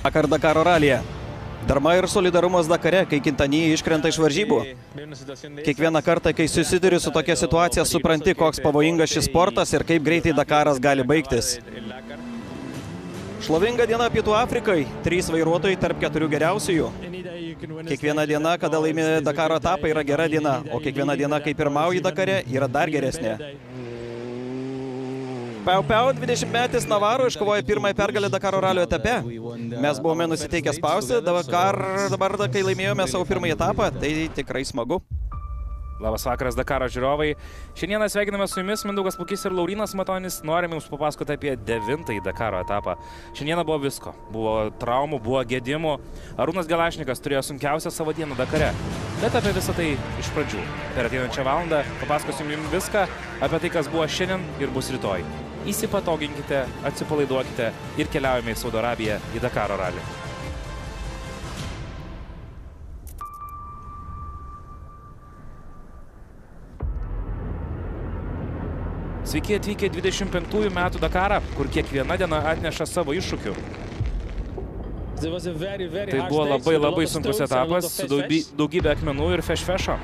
Vakar Dakaro ralyje. Darma ir solidarumas Dakare, kai kintanijai iškrenta iš varžybų. Kiekvieną kartą, kai susiduri su tokia situacija, supranti, koks pavojingas šis sportas ir kaip greitai Dakaras gali baigtis. Šlovinga diena Pietų Afrikai. 3 vairuotojai tarp 4 geriausiųjų. Kiekviena diena, kada laimi Dakaro etapą, yra gera diena, o kiekviena diena, kai pirmauji Dakare, yra dar geresnė. Piau 20-metis Navaro iškovojo pirmąją pergalę Dakaro ralio etape. Mes buvome nusiteikę spausti, dabar, kai laimėjome savo pirmąjį etapą, tai tikrai smagu. Labas vakaras, Dakaro žiūrovai. Šiandieną sveikiname su jumis Mindaugas Plukys ir Laurynas Matonis. Norime jums papasakoti apie 9-ąjį Dakaro etapą. Šiandieną buvo visko. Buvo traumų, buvo gedimų. Arūnas Gelašnikas turėjo sunkiausią savo dieną Dakare. Bet apie visą tai iš pradžių. Per ateinančią valandą papasakosiu jums viską apie tai, kas buvo šiandien ir bus rytoj. Įsipatoginkite, atsipalaiduokite ir keliaujame į Saudo Arabiją į Dakaro ralį. Sveiki atvykę 25 metų Dakarą, kur kiekviena diena atneša savo iššūkių. Tai buvo labai sunkus etapas su daugybė akmenų ir fešfešo.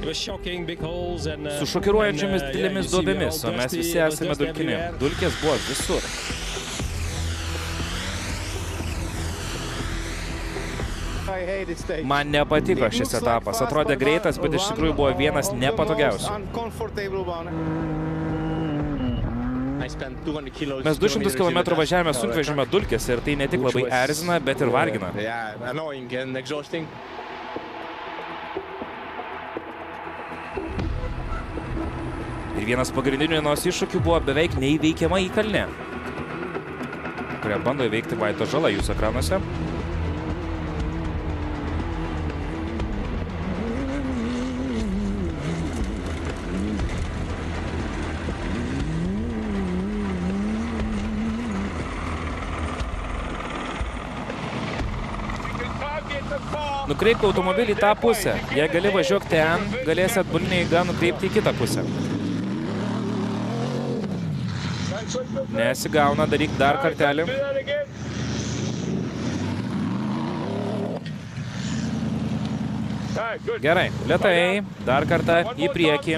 Su šokiruojančiomis didelėmis duobėmis, o mes visi esame dulkini. Dulkės buvo visur. Man nepatiko šis etapas. Atrodė greitas, bet iš tikrųjų buvo vienas nepatogiausių. Mes 200 km važiavome sunkvežimio dulkės ir tai ne tik labai erzina, bet ir vargina. Ir vienas pagrindinių dienos iššūkių buvo beveik neįveikiama įkalnė, kurią bando įveikti Vaito Žala jūsų ekranuose. Nukreipk automobilį į tą pusę. Jei gali važiuok ten, galėsi atbulinę eigą nukreipti į kitą pusę. Nesigauna, daryk dar kartelį. Gerai, lėtai, dar kartą į priekį.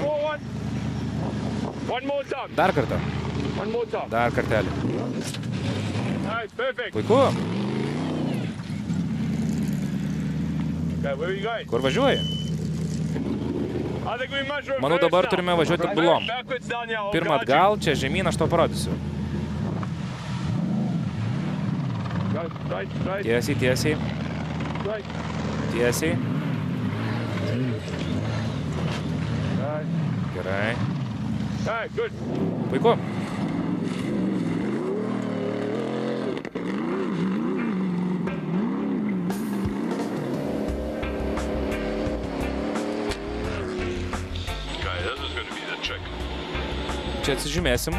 Dar kartą. Dar kartelį. Puiku. Kur važiuoji? Manau, dabar turime važiuoti atbulom. Pirmą atgal, čia žemyn, aš to parodysiu. Tiesiai, tiesiai. Tiesiai. Gerai. Puiku. Čia atsižymėsim.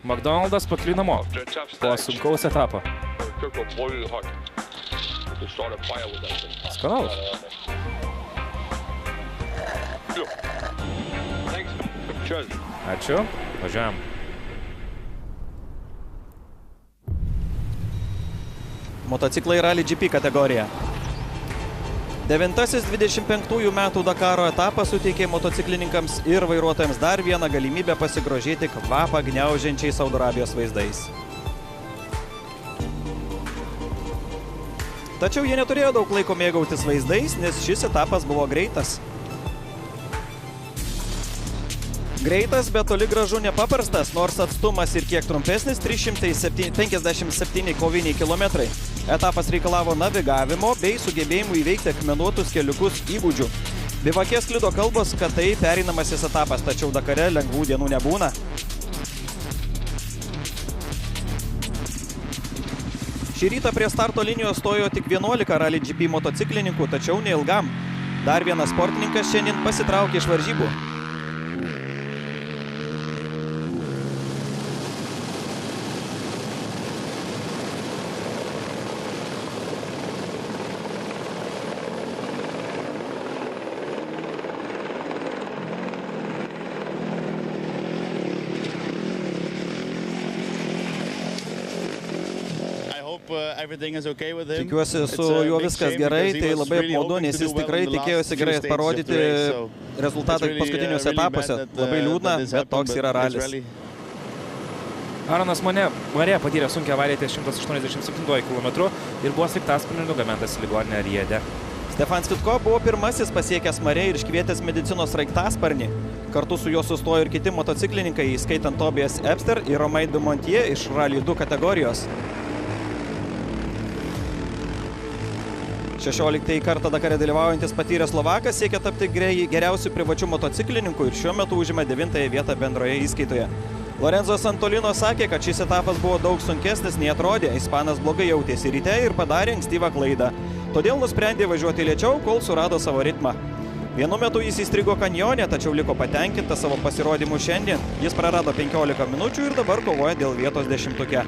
McDonald's pakliui namo po sunkaus etapo. Skanaus. Ačiū. Važiuojam. Motociklai Rally GP kategorija. 9-asis 25 metų Dakaro etapas suteikė motociklininkams ir vairuotojams dar vieną galimybę pasigrožėti kvapą gniaužiančiais Saudo Arabijos vaizdais. Tačiau jie neturėjo daug laiko mėgautis vaizdais, nes šis etapas buvo greitas. Greitas, bet toli gražu nepaprastas, nors atstumas ir kiek trumpesnis – 357 koviniai kilometrai. Etapas reikalavo navigavimo bei sugebėjimų įveikti akmenuotus keliukus įgūdžių. Bivake sklido kalbos, kad tai pereinamasis etapas, tačiau Dakare lengvų dienų nebūna. Šį rytą prie starto linijos stojo tik 11 Rally GP motociklininkų, tačiau neilgam. Dar vienas sportininkas šiandien pasitraukė iš varžybų. Tikiuosi, su juo viskas gerai, tai labai apmaudu, nes jis tikrai tikėjosi gerai parodyti rezultatą paskutiniuose etapuose. Labai liūdna, bet toks yra ralis. Aronas Marė patyrė sunkią avariją ties 187 km ir buvo sraigtasparniu nugamentas į ligoninę Riede. Stefan Svitko buvo pirmasis pasiekęs Marė ir iškvietęs medicinos sraigtasparnį. Kartu su juo sustojo ir kiti motociklininkai, įskaitant Tobias Epster ir Romain Dumontier iš Rally 2 kategorijos. 16 kartą Dakare dalyvaujantis patyręs Slovakas siekia tapti geriausių privačių motociklininkų ir šiuo metu užima 9-ąją vietą bendroje įskaitoje. Lorenzo Santolino sakė, kad šis etapas buvo daug sunkesnis nei atrodė, ispanas blogai jautėsi ryte ir padarė ankstyvą klaidą. Todėl nusprendė važiuoti lėčiau, kol surado savo ritmą. Vienu metu jis įstrigo kanjone, tačiau liko patenkintas savo pasirodymu šiandien. Jis prarado 15 minučių ir dabar kovoja dėl vietos 10-tuke.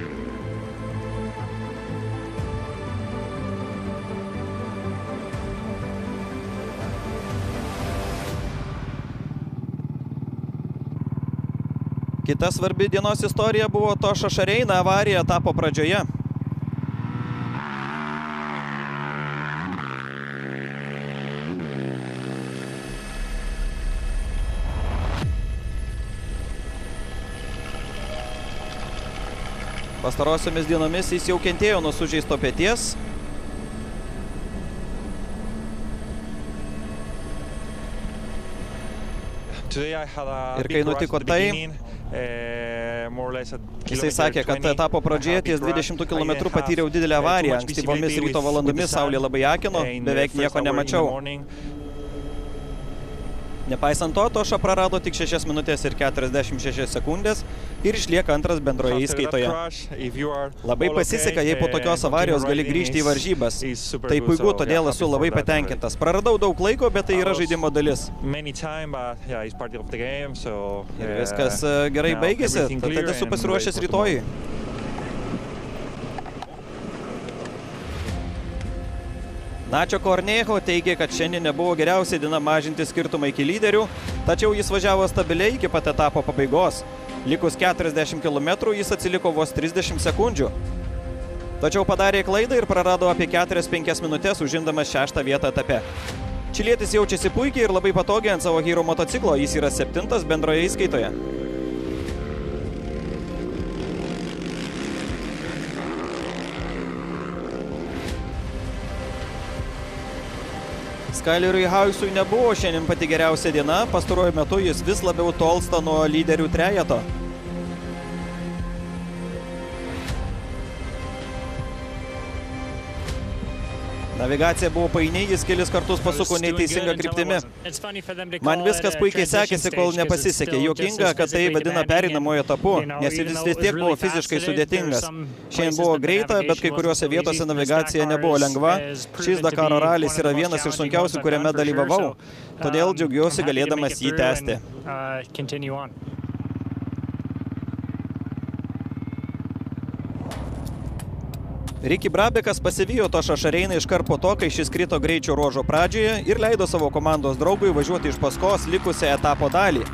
Kita svarbi dienos istorija buvo Toša Šareina avarija etapo pradžioje. Pastarosiomis dienomis jis jau kentėjo nuo sužeisto peties. Ir kai nutiko tai, jisai sakė, kad etapo pradžioje ties 20 km patyriau didelę avariją. Ankstyvomis ryto valandomis saulė labai akino, beveik nieko nemačiau. Nepaisant to, Toša prarado tik 6 minutės ir 46 sekundės ir išlieka antras bendroje įskaitoje. Labai pasiseka, jei po tokios avarijos gali grįžti į varžybas. Tai puiku, todėl esu labai patenkintas. Praradau daug laiko, bet tai yra žaidimo dalis. Ir viskas gerai baigėsi, tad esu pasiruošęs rytojui. Nacho Cornejo teigė, kad šiandien nebuvo geriausia diena mažinti skirtumą iki lyderių, tačiau jis važiavo stabiliai iki pat etapo pabaigos. Likus 40 km jis atsiliko vos 30 sekundžių. Tačiau padarė klaidą ir prarado apie 4-5 minutės, užimdamas 6. vietą etape. Čilietis jaučiasi puikiai ir labai patogiai ant savo Hero motociklo, jis yra 7. bendroje įskaitoje. Skyleriui Hausui nebuvo šiandien pati geriausia diena, pastaruoju metu jis vis labiau tolsta nuo lyderių trejeto. Navigacija buvo paini, jis kelis kartus pasuko neteisinga kryptimi. Man viskas puikiai sekėsi, kol nepasisekė. Juokinga, kad tai vadina pereinamojo etapu, nes jis vis tiek buvo fiziškai sudėtingas. Šiandien buvo greita, bet kai kuriuose vietose navigacija nebuvo lengva. Šis Dakaro ralis yra vienas iš sunkiausių, kuriame dalyvavau. Todėl džiaugiuosi galėdamas jį tęsti. Ricky Brabekas pasivijo Tošą Šareiną iškart po to, kai šis krito greičio ruožo pradžioje ir leido savo komandos draugui važiuoti iš paskos likusią etapo dalį.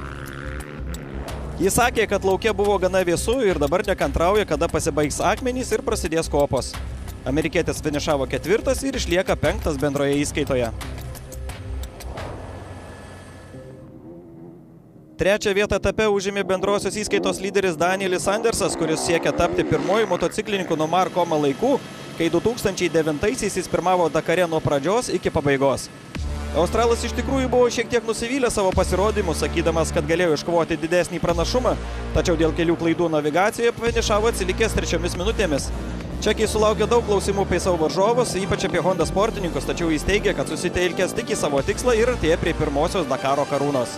Jis sakė, kad lauke buvo gana vėsu ir dabar nekantrauja, kada pasibaigs akmenys ir prasidės kopos. Amerikietis finišavo 4. ir išlieka 5. bendroje įskaitoje. 3. vietą etape užėmė bendrosios įskaitos lyderis Danielis Andersas, kuris siekia tapti pirmoju motociklininku nuo Mark Koma laikų, kai 2009-aisiais jis pirmavo Dakare nuo pradžios iki pabaigos. Australas iš tikrųjų buvo šiek tiek nusivylęs savo pasirodymu, sakydamas, kad galėjo iškovoti didesnį pranašumą, tačiau dėl kelių klaidų navigacijoje finišavo atsilikęs 3 minutėmis. Čekiai sulaukė daug klausimų apie savo varžovus, ypač apie Honda sportininkus, tačiau jis teigia, kad susitelkęs tik į savo tikslą ir artėja prie pirmosios Dakaro karūnos.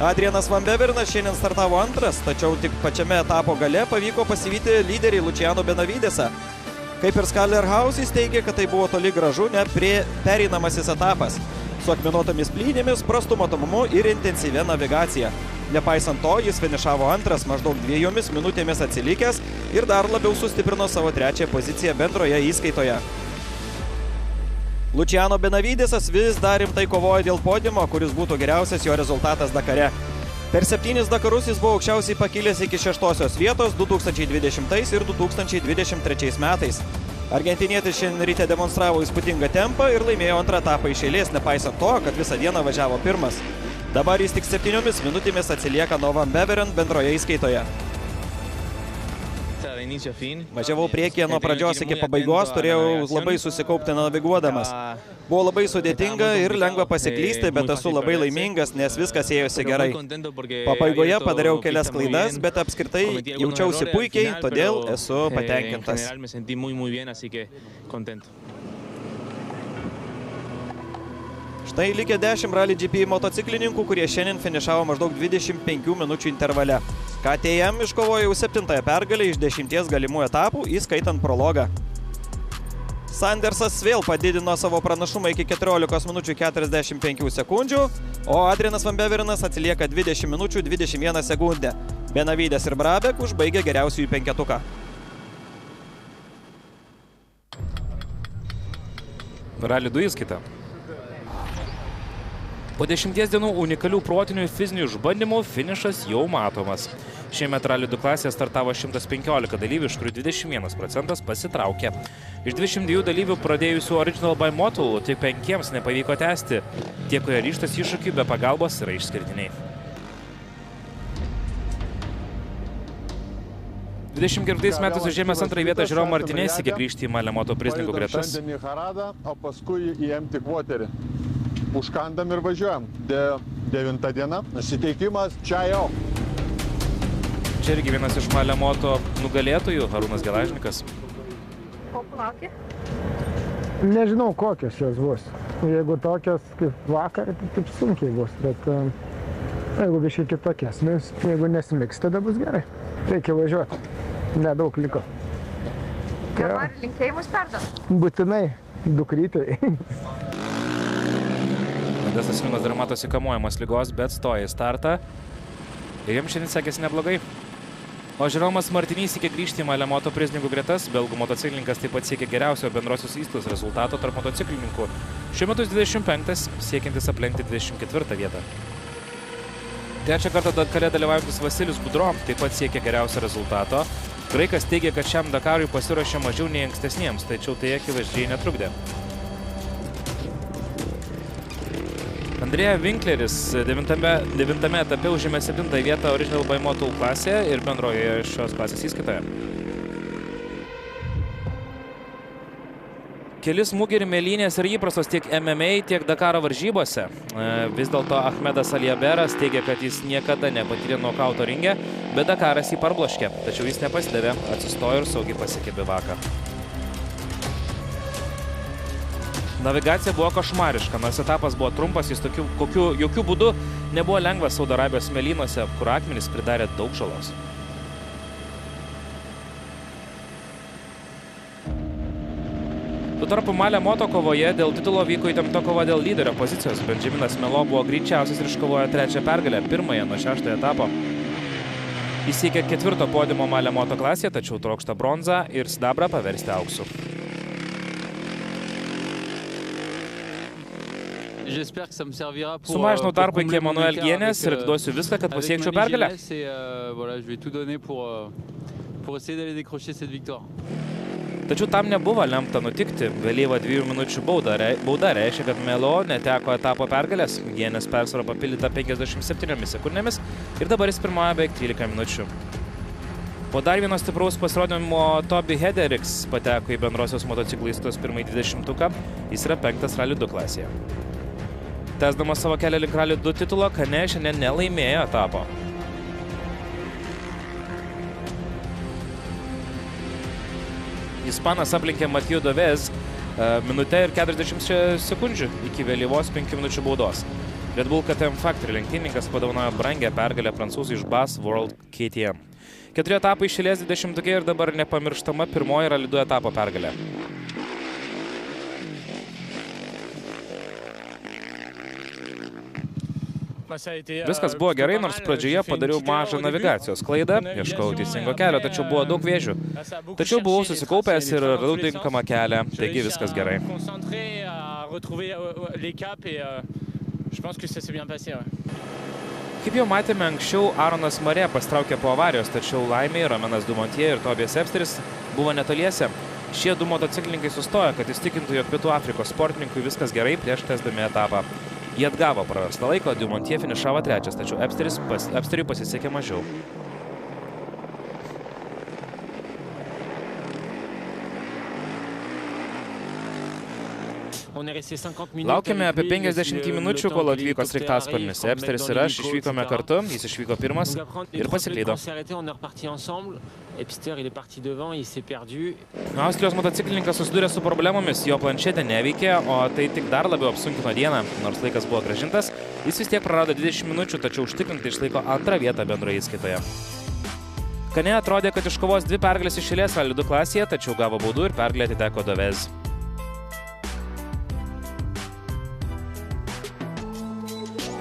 Adrianas Van Bevernas šiandien startavo 2, tačiau tik pačiame etapo gale pavyko pasivyti lyderį Luciano Benavidesą. Kaip ir Skyler House, jis teigia, kad tai buvo toli gražu ne pereinamasis etapas, su akmenuotomis plynėmis, prastu matomumu ir intensyvia navigacija. Nepaisant to, jis finišavo 2, maždaug 2 minutėmis atsilikęs ir dar labiau sustiprino savo 3. poziciją bendroje įskaitoje. Luciano Benavidesas vis dar rimtai kovoja dėl podiumo, kuris būtų geriausias jo rezultatas Dakare. Per 7 Dakarus jis buvo aukščiausiai pakilęs iki 6. vietos 2020 ir 2023 metais. Argentinietis šiandien ryte demonstravo įspūdingą tempą ir laimėjo antrą etapą iš eilės, nepaisant to, kad visą dieną važiavo pirmas. Dabar jis tik 7 minutėmis atsilieka nuo Van Beveren bendroje įskaitoje. Važiavau priekyje nuo pradžios iki pabaigos, turėjau labai susikaupti naviguodamas. Buvo labai sudėtinga ir lengva pasiklysti, bet esu labai laimingas, nes viskas ėjosi gerai. Pabaigoje padariau kelias klaidas, bet apskritai jaučiausi puikiai, todėl esu patenkintas. Štai likę 10 Rally GP motociklininkų, kurie šiandien finišavo maždaug 25 minučių intervale. KTM iškovojo jau 7-ąją pergalę iš 10 galimų etapų, įskaitant prologą. Sandersas vėl padidino savo pranašumą iki 14 minučių 45 sekundžių, o Adrianas Van Beverinas atsilieka 20 minučių 21 sekundę. Benavides ir Brabek užbaigė geriausiųjų penketuką. Rally 2 įskaita. Po 10 dienų unikalių protinių fizinių išbandymų finišas jau matomas. Šiemet Rally 2 klasėje startavo 115 dalyvių, iš kurių 21% pasitraukė. Iš 22 dalyvių pradėjusių Original by Motul tik 5 nepavyko tęsti. Tie, kurie ryžtas iššūkių be pagalbos, yra išskirtiniai. 24 metais užėmęs antrąją vietą Žiro Martinės siekia grįžti į Malemoto prizininkų gretas. O paskui į Empty Quarterį. Užkandam ir važiuojam. 9 diena. Nusiteikimas čia jau. Čia irgi vienas iš Malemoto nugalėtojų, Arūnas Gelažnikas. Ko plauki? Nežinau, kokios jos bus. Jeigu tokios kaip vakar, tai taip sunkiai bus. Bet jeigu biškai kitokias, nes jeigu nesimiks, tada bus gerai. Reikia važiuoti. Nedaug liko. Dabar linkėjimus perdas. Būtinai dukrytai. Modestas Slimas dar matosi kamuojamas ligos, bet stoja į startą. Ir jiems šiandien sekėsi neblogai. O Žeromas Martinys siekia grįžti į Malemoto prizininkų gretas. Belgų motociklininkas taip pat siekia geriausio bendrosios įstos rezultato tarp motociklininkų. Šiuo metu 25, siekiantis aplenkti 24 vietą. Trečią kartą Dakare dalyvaujantis Vasilijus Budro taip pat siekia geriausio rezultato. Graikas teigia, kad šiam Dakarui pasiruošė mažiau nei ankstesniems, tačiau tai akivaizdžiai netrukdė. Andrėja Winkleris 9 etape užėmė 7 vietą Original by Motul klasėje ir bendroje šios klasės įskaitoje. Keli smūgiai ir mėlynės ir įprastos tiek MMA, tiek Dakaro varžybose. Vis dėlto Ahmedas Aliaberas teigia, kad jis niekada nepatyrė nokauto ringe, bet Dakaras jį parbloškė. Tačiau jis nepasidavė, atsistojo ir saugiai pasiekė bivaką. Navigacija buvo košmariška, nors etapas buvo trumpas, jis jokių būdų nebuvo lengvas Saudo Arabijos smėlynuose, kur akmenys pridarė daug žalos. Tuo tarpu Malemoto kovoje dėl titulo vyko įtempta kova dėl lyderio pozicijos. Benjaminas Melo buvo greičiausias ir iškovojo 3 pergalę, pirmąją nuo 6 etapo. Jis siekia 4 podiumo Malemoto klasėje, tačiau trokšta bronzą ir sidabrą paversti auksu. Sumažinau tarpą iki Emanuel Gienės ir atiduosiu viską, kad pasiekčiau pergalę. Tačiau tam nebuvo lemta nutikti. Vėlyva 2 minučių bauda reiškia, kad Melo neteko etapo pergalės. Gienės persvara papildyta 57 sekundėmis ir dabar jis pirmauja beveik 13 minučių. Po dar vieno stipraus pasirodymo Toby Hederiks pateko į bendrosios motociklistos pirmąjį 20-tuką. Jis yra 5 Rally 2 klasėje. Tęsdamas savo kelią link Rally 2 titulo, Kane šiandien nelaimėjo etapo. Ispanas aplenkė Mathieu Dovez minutę ir 40 sekundžių iki vėlyvos 5 minučių baudos. Red Bull KTM Factory lenktynininkas padovanojo brangę pergalę prancūzų iš BAS World KTM. 4 etapai išėlės 20-tukė ir dabar nepamirštama pirmoji Rally 2 etapo pergalė. Viskas buvo gerai, nors pradžioje padariau mažą navigacijos klaidą, ieškojau teisingo kelio, tačiau buvo daug vėžių. Tačiau buvau susikaupęs ir radau tinkamą kelią, taigi viskas gerai. Kaip jau matėme anksčiau, Aronas Marė pastraukė po avarijos, tačiau laimei Romanas Dumontie ir Tobijas Epsteris buvo netoliese. Šie du motociklininkai sustojo, kad įstikintų, jog Pietų Afrikos sportininkui viskas gerai prieš tęsdami etapą. Jie atgavo prarastą laiką, Dumontie finišavo 3, tačiau Ebsteriui pasisekė mažiau. Laukėme apie 50 minučių, kol atvyko sraigtasparnis. Ebsteris ir aš išvykome kartu, jis išvyko pirmas ir pasiklydo. Austrijos motociklininkas susidūrė su problemomis, jo planšetė neveikė, o tai tik dar labiau apsunkino dieną. Nors laikas buvo grąžintas, jis vis tiek prarado 20 minučių, tačiau užtikrintai išlaiko 2 vietą bendroje įskaitoje. Kane atrodė, kad iškovos 2 pergalės iš eilės Rally 2 klasėje, tačiau gavo baudų ir pergalė atiteko Dovez.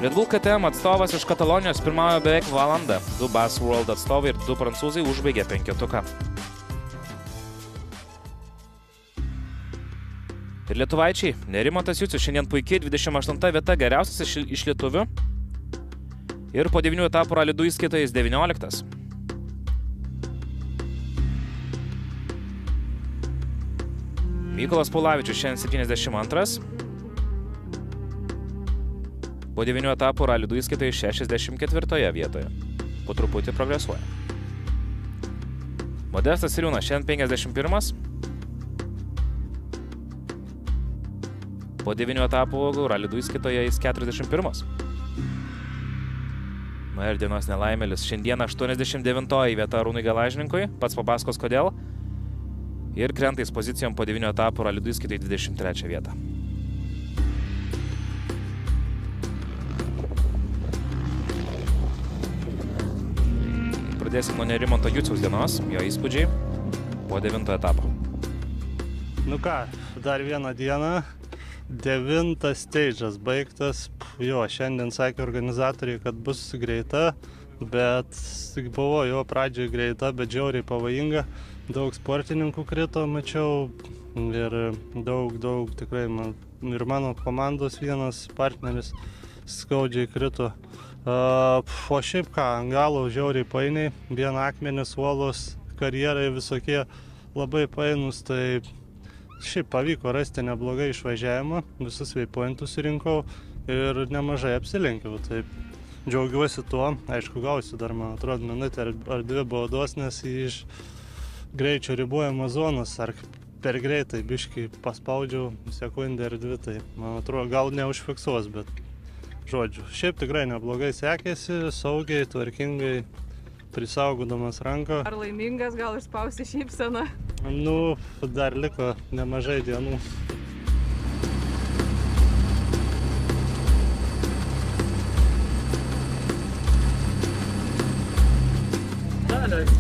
Red Bull KTM atstovas iš Katalonijos pirmaujo beveik valandą. 2 Bass World atstovai ir 2 prancūzai užbaigė 5-tuką. Ir lietuvaičiai, Nerimantas Jucius šiandien puikiai 28 vieta, geriausias iš lietuvių. Ir po 9 etapų Rally 2 įskaitoje jis 19. Mykolas Paulavičius šiandien 72. Po 9 etapų Rally 2 įskaitoje 64 vietoje. Po truputį progresuoja. Modestas Siriūnas šiandien 51. Po 9 etapų Rally 2 įskaitoje jis 41. Na ir dienos nelaimėlis. Šiandien 89 vieta Arūnui Gelažninkui. Pats papasakos kodėl. Ir krentais pozicijom po 9 etapų Rally 2 įskaitoje 23 vietą. Pradėsim nuo Nerimanto Juciaus dienos, jo įspūdžiai po 9 etapo. Nu ką, dar vieną dieną, 9 stage'as baigtas. Jo, šiandien sakė organizatoriai, kad bus greita, bet buvo jo pradžioje greita, bet žiauriai pavojinga. Daug sportininkų krito, mačiau, ir daug tikrai, ir mano komandos vienas partneris skaudžiai krito. O šiaip ką, ant galo žiauriai painiai, vien akmenys, uolos, karjerai visokie labai painus, tai šiaip pavyko rasti neblogai išvažiavimą, visus waypointus surinkau ir nemažai apsilenkiau, tai džiaugiuosi tuo, aišku gausiu dar, man atrodo, minutę ar 2 baudos, nes iš greičio ribojimo zonos ar per greitai biškį paspaudžiau sekundę ar 2, tai man atrodo gal neužfiksuos, bet žodžiu, šiaip tikrai neblogai sekėsi, saugiai, tvarkingai, prisaugodamas ranką. Ar laimingas, gal išspausi šypseną? Nu, dar liko nemažai dienų.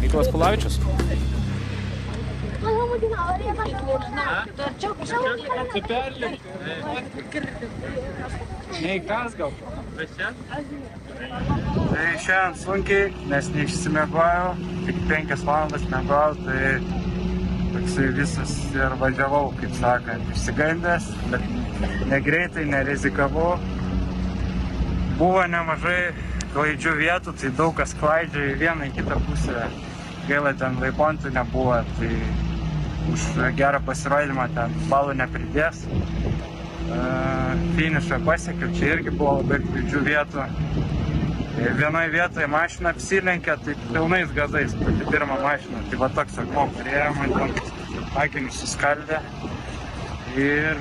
Mykolas Paulavičius. Neįkas gal? Tai šiandien sunkiai, nes neišsimiegojau, tik 5 valandas miegojau, tai toksai visas ir važiavau, kaip sakant, išsigandęs, bet negreitai, nerizikavau. Buvo nemažai klaidžių vietų, tai daug kas klaidžia į vieną į kitą pusę. Gaila, ten waypointų nebuvo, tai už gerą pasirodymą ten balų nepridės. Finišą pasiekiau, čia irgi buvo labai klaidžių vietų. Vienoje vietoje mašina apsilenkė, tai pilnais gazais, pati pirma mašina. Tai va toks akmuo priėjo, man ten akinius suskaldė. Ir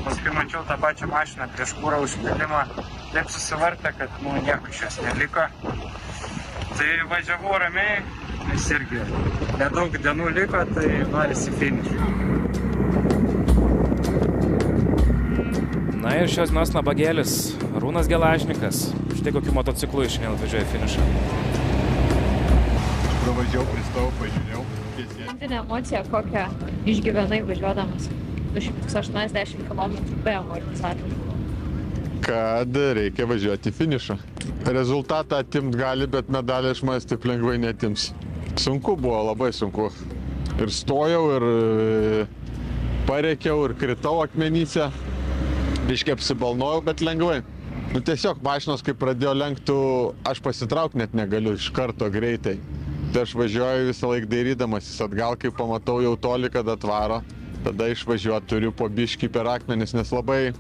paskui mačiau tą pačią mašiną prieš kūrą užpylimą. Taip susivartė, kad nieko iš jos neliko. Tai važiavau ramiai, nes irgi nedaug dienų liko, tai norisi finišą. Na ir šios dienos nabagėlis Arūnas Gelažnikas. Štai kokiu motociklu šiandien atvažiuoja finišą. Pravažiavau, pristojau, pažiūrėjau. Pagrindinė emocija, kokią išgyvenai važiuodamas 280 km be amortizatorių. Kad reikia važiuoti į finišą. Rezultatą atimt gali, bet medalį iš manęs taip lengvai netims. Sunku buvo, labai sunku. Ir stojau, ir parėkiau, ir kritau akmenyse. Biškiai apsibalnojau, bet lengvai. Tiesiog mašinos, kai pradėjo lenktų, aš pasitraukti net negaliu iš karto greitai. Tai aš važiuoju visą laiką dairydamasis atgal, kai pamatau jau toli, kad atvaro, tada išvažiuoti turiu po biškį per akmenis, nes labai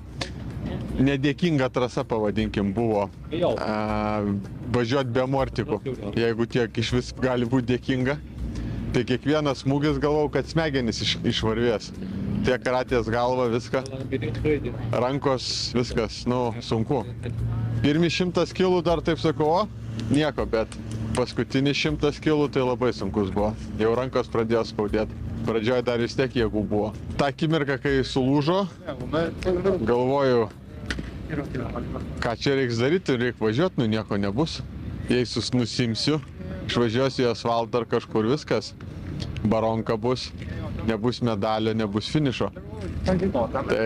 nedėkinga trasa, pavadinkim, buvo važiuoti be mortikų, jeigu tiek iš vis gali būti dėkinga. Tai kiekvienas smūgis galvau, kad smegenis išvarvės. Tiek ratės galva, viską, rankos, viskas, sunku. Pirmi 100 kilų dar taip sakau, nieko, bet paskutinis 100 kilų tai labai sunkus buvo. Jau rankos pradėjo skaudėti. Pradžioje dar vis tiek jėgų buvo. Ta akimirka, kai sulūžo, galvoju, ką čia reiks daryti, reikia važiuoti, nieko nebus. Jei nusimsiu, išvažiuosiu į asfaltą ar kažkur viskas, baronka bus, nebus medalio, nebus finišo. Tai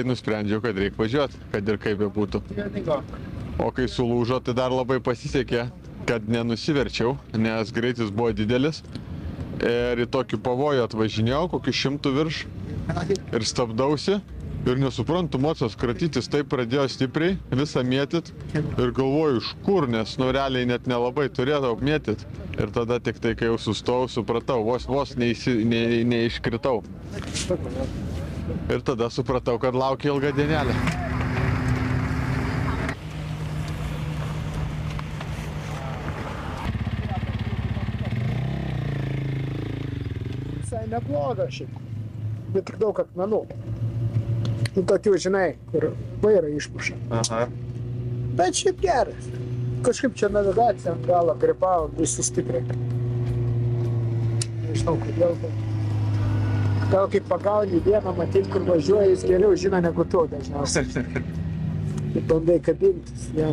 nusprendžiau, kad reikia važiuoti, kad ir kaip bebūtų. O kai sulūžo, tai dar labai pasisekė, kad nenusiverčiau, nes greitis buvo didelis. Ir į tokį pavojų atvažinėjau, kokį 100 virš, ir stabdausi. Ir nesuprantu, mocas kratytis taip pradėjo stipriai, visą mėtyt. Ir galvoju, iš kur, nes realiai net nelabai turėdavau mėtyt. Ir tada tik tai, kai jau sustojau, supratau, vos neiškritau. Ir tada supratau, kad laukia ilga dienelė. Visai nebloga šiaip, bet tik daug akmenų. Tokių, žinai, kur vairą išmuša. Bet šiaip geras. Kažkaip čia navigacija ant galo gripavo visi stipriai. Nežinau, kodėl. Gal kaip pagauni vieną, matyt, kur važiuoja, jis geriau žino negu tu dažniausiai. Ir bandai kabintis, ja.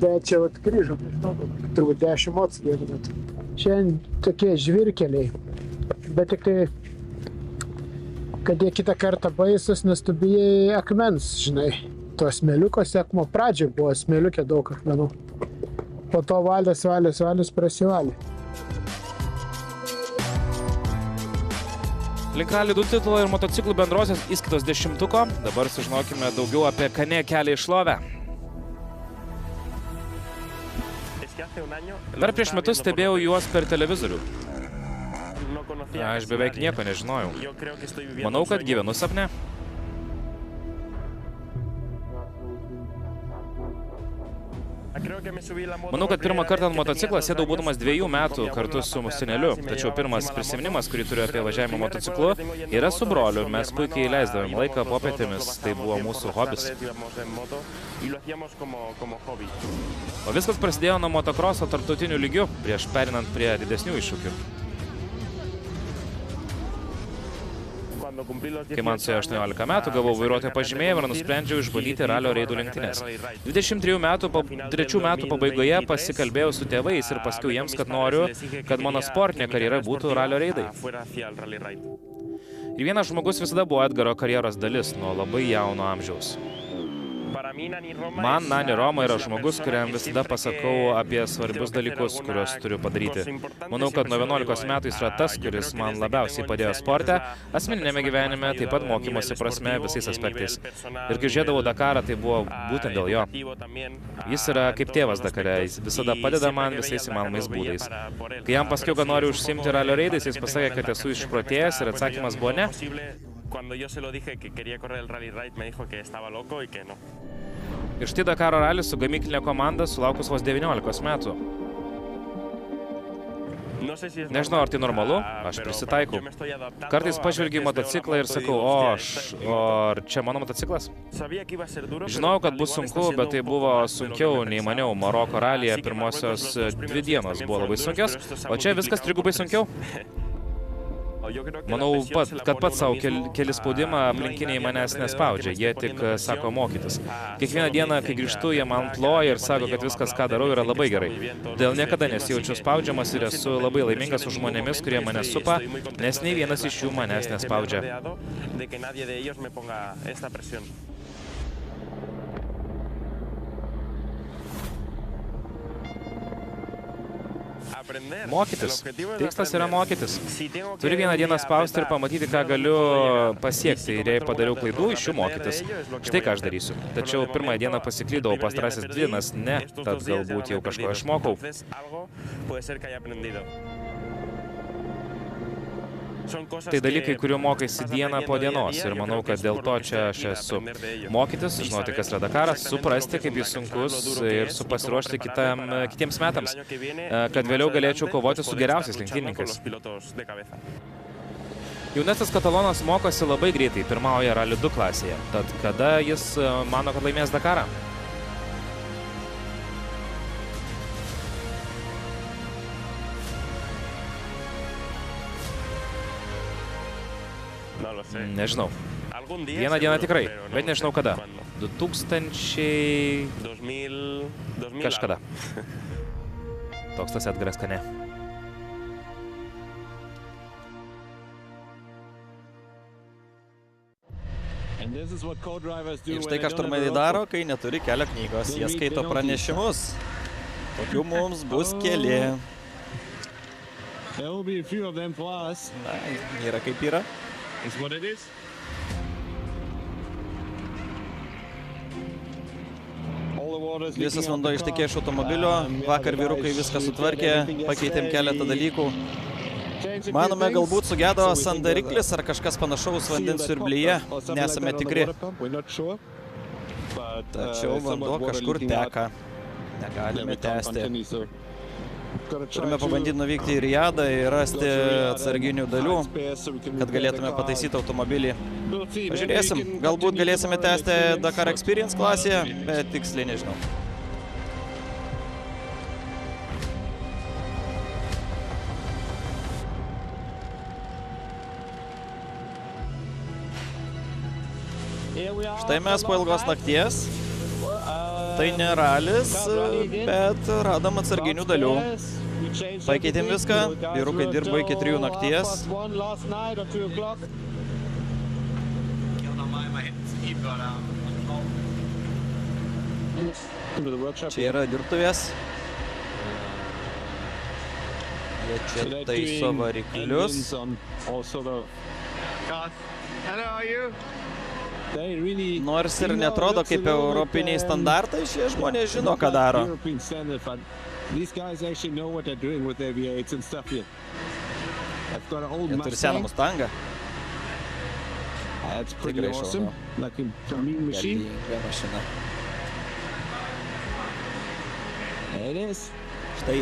Bet čia vat kryžom, nežinau, turbūt 10 moc vienu metu. Šiandien tokie žvirkeliai, bet tik tai kad jie kitą kartą baisus, nes tu bijai akmens, žinai. To smėliukose akmo pradžiai buvo smėliukė daug akmenų. Po to valės prasivalė. Link Rally 2 titulo ir motociklų bendrosios įskaitos 10-ko. Dabar sužinokime daugiau apie Canė kelią į šlovę. Dar prieš metus stebėjau juos per televizorių. Aš beveik nieko nežinojau. Manau, kad gyvenu sapne. Manau, kad pirmą kartą ant motociklą sėdau būdamas 2 metų kartu su seneliu. Tačiau pirmas prisiminimas, kurį turiu apie važiavimą motociklu, yra su broliu. Mes puikiai leisdavome laiką popietėmis. Tai buvo mūsų hobis. O viskas prasidėjo nuo motokroso tarptautinių lygių, prieš perinant prie didesnių iššūkių. Kai man suėjo 18 metų, gavau vairuotojo pažymėjimą ir nusprendžiau išbandyti ralio reidų lenktynės. 23 metų pabaigoje pasikalbėjau su tėvais ir pasakiau jiems, kad noriu, kad mano sportinė karjera būtų ralio reidai. Ir vienas žmogus visada buvo Edgaro karjeros dalis nuo labai jauno amžiaus. Man Nani Roma yra žmogus, kuriam visada pasakau apie svarbius dalykus, kuriuos turiu padaryti. Manau, kad nuo 11 metų jis yra tas, kuris man labiausiai padėjo sporte, asmeninėme gyvenime, taip pat mokymosi prasme visais aspektais. Ir kai žiūrėdavau Dakarą, tai buvo būtent dėl jo. Jis yra kaip tėvas Dakare, jis visada padeda man visais įmanomais būdais. Kai jam pasakiau, kad noriu užsiimti ralio reidais, jis pasakė, kad esu išprotėjęs ir atsakymas buvo ne. Ir štai Dakaro ralis su gamyklinė komanda sulaukus vos 19 metų. Nežinau, ar tai normalu, aš prisitaikau. Kartais pažvelgiu į motociklą ir sakau, ar čia mano motociklas? Žinau, kad bus sunku, bet tai buvo sunkiau nei maniau. Maroko ralyje pirmosios 2 dienos buvo labai sunkios, o čia viskas 3 sunkiau. Manau, kad pats savo keli spaudimą aplinkiniai manęs nespaudžia, jie tik sako mokytis. Kiekvieną dieną, kai grįžtu, jie man ploja ir sako, kad viskas, ką darau, yra labai gerai. Dėl niekada nesijaučiu spaudžiamas ir esu labai laimingas su žmonėmis, kurie mane supa, nes nei vienas iš jų manęs nespaudžia. Mokytis. Tikslas yra mokytis. Turiu vieną dieną spausti ir pamatyti, ką galiu pasiekti. Ir jei padariau klaidų, iš jų mokytis. Štai ką aš darysiu. Tačiau pirmąją dieną pasiklydau, pastarasis 2 dienas ne. Tad galbūt jau kažko išmokau. Tai dalykai, kuriuo mokaisi dieną po dienos. Ir manau, kad dėl to čia aš esu. Mokytis, žinoti, kas yra Dakaras, suprasti, kaip jis sunkus ir pasiruošti kitiems metams, kad vėliau galėčiau kovoti su geriausiais lenktynininkais. Jaunesnis katalonas mokosi labai greitai, pirmauja Rally 2 klasėje. Tad kada jis mano, kad laimės Dakarą? Nežinau. Vieną dieną tikrai, bet nežinau kada. 2000... kažkada. Toks tas Edgaras Kane. Ir štai ką šturmanai daro, kai neturi kelio knygos. Jie skaito pranešimus. Tokių mums bus keli. Na, yra kaip yra. Visas vanduo ištekėjo iš automobilio. Vakar vyrukai viską sutvarkė, pakeitėm keletą dalykų. Manome, galbūt sugedo sandariklis ar kažkas panašaus vandens siurblyje. Nesame tikri. Tačiau vanduo kažkur teka. Negalime tęsti. Turime pabandyti nuvykti į Rijadą ir rasti atsarginių dalių, kad galėtume pataisyti automobilį. Pažiūrėsim, galbūt galėsime tęsti Dakar Experience klasėje, bet tiksliai nežinau. Štai mes po ilgos nakties. Tai ne ralis, bet radom atsarginių dalių. Pakeitėm viską, vyrukai dirbo iki 3 nakties. Čia yra dirbtuvės. Jie čia taiso variklius. Nors ir netrodo kaip europiniai standartai, šie žmonės žino, ką daro. Jie turi seną Mustangą. Tikrai šaunu. Galinga mašina. Štai.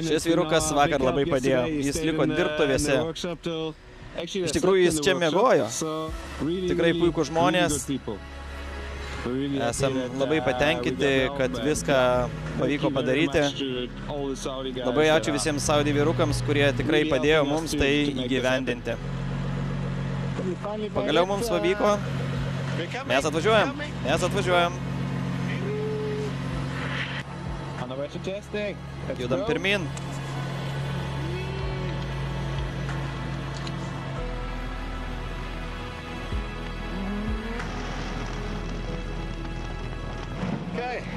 Šis vyrukas vakar labai padėjo. Jis liko dirbtuvėse. Iš tikrųjų, jis čia miegojo. Tikrai puikūs žmonės. Esam labai patenkinti, kad viską pavyko padaryti. Labai ačiū visiems Saudi vyrukams, kurie tikrai padėjo mums tai įgyvendinti. Pagaliau mums pavyko. Mes atvažiuojam. Mes atvažiuojam. Judam pirmin.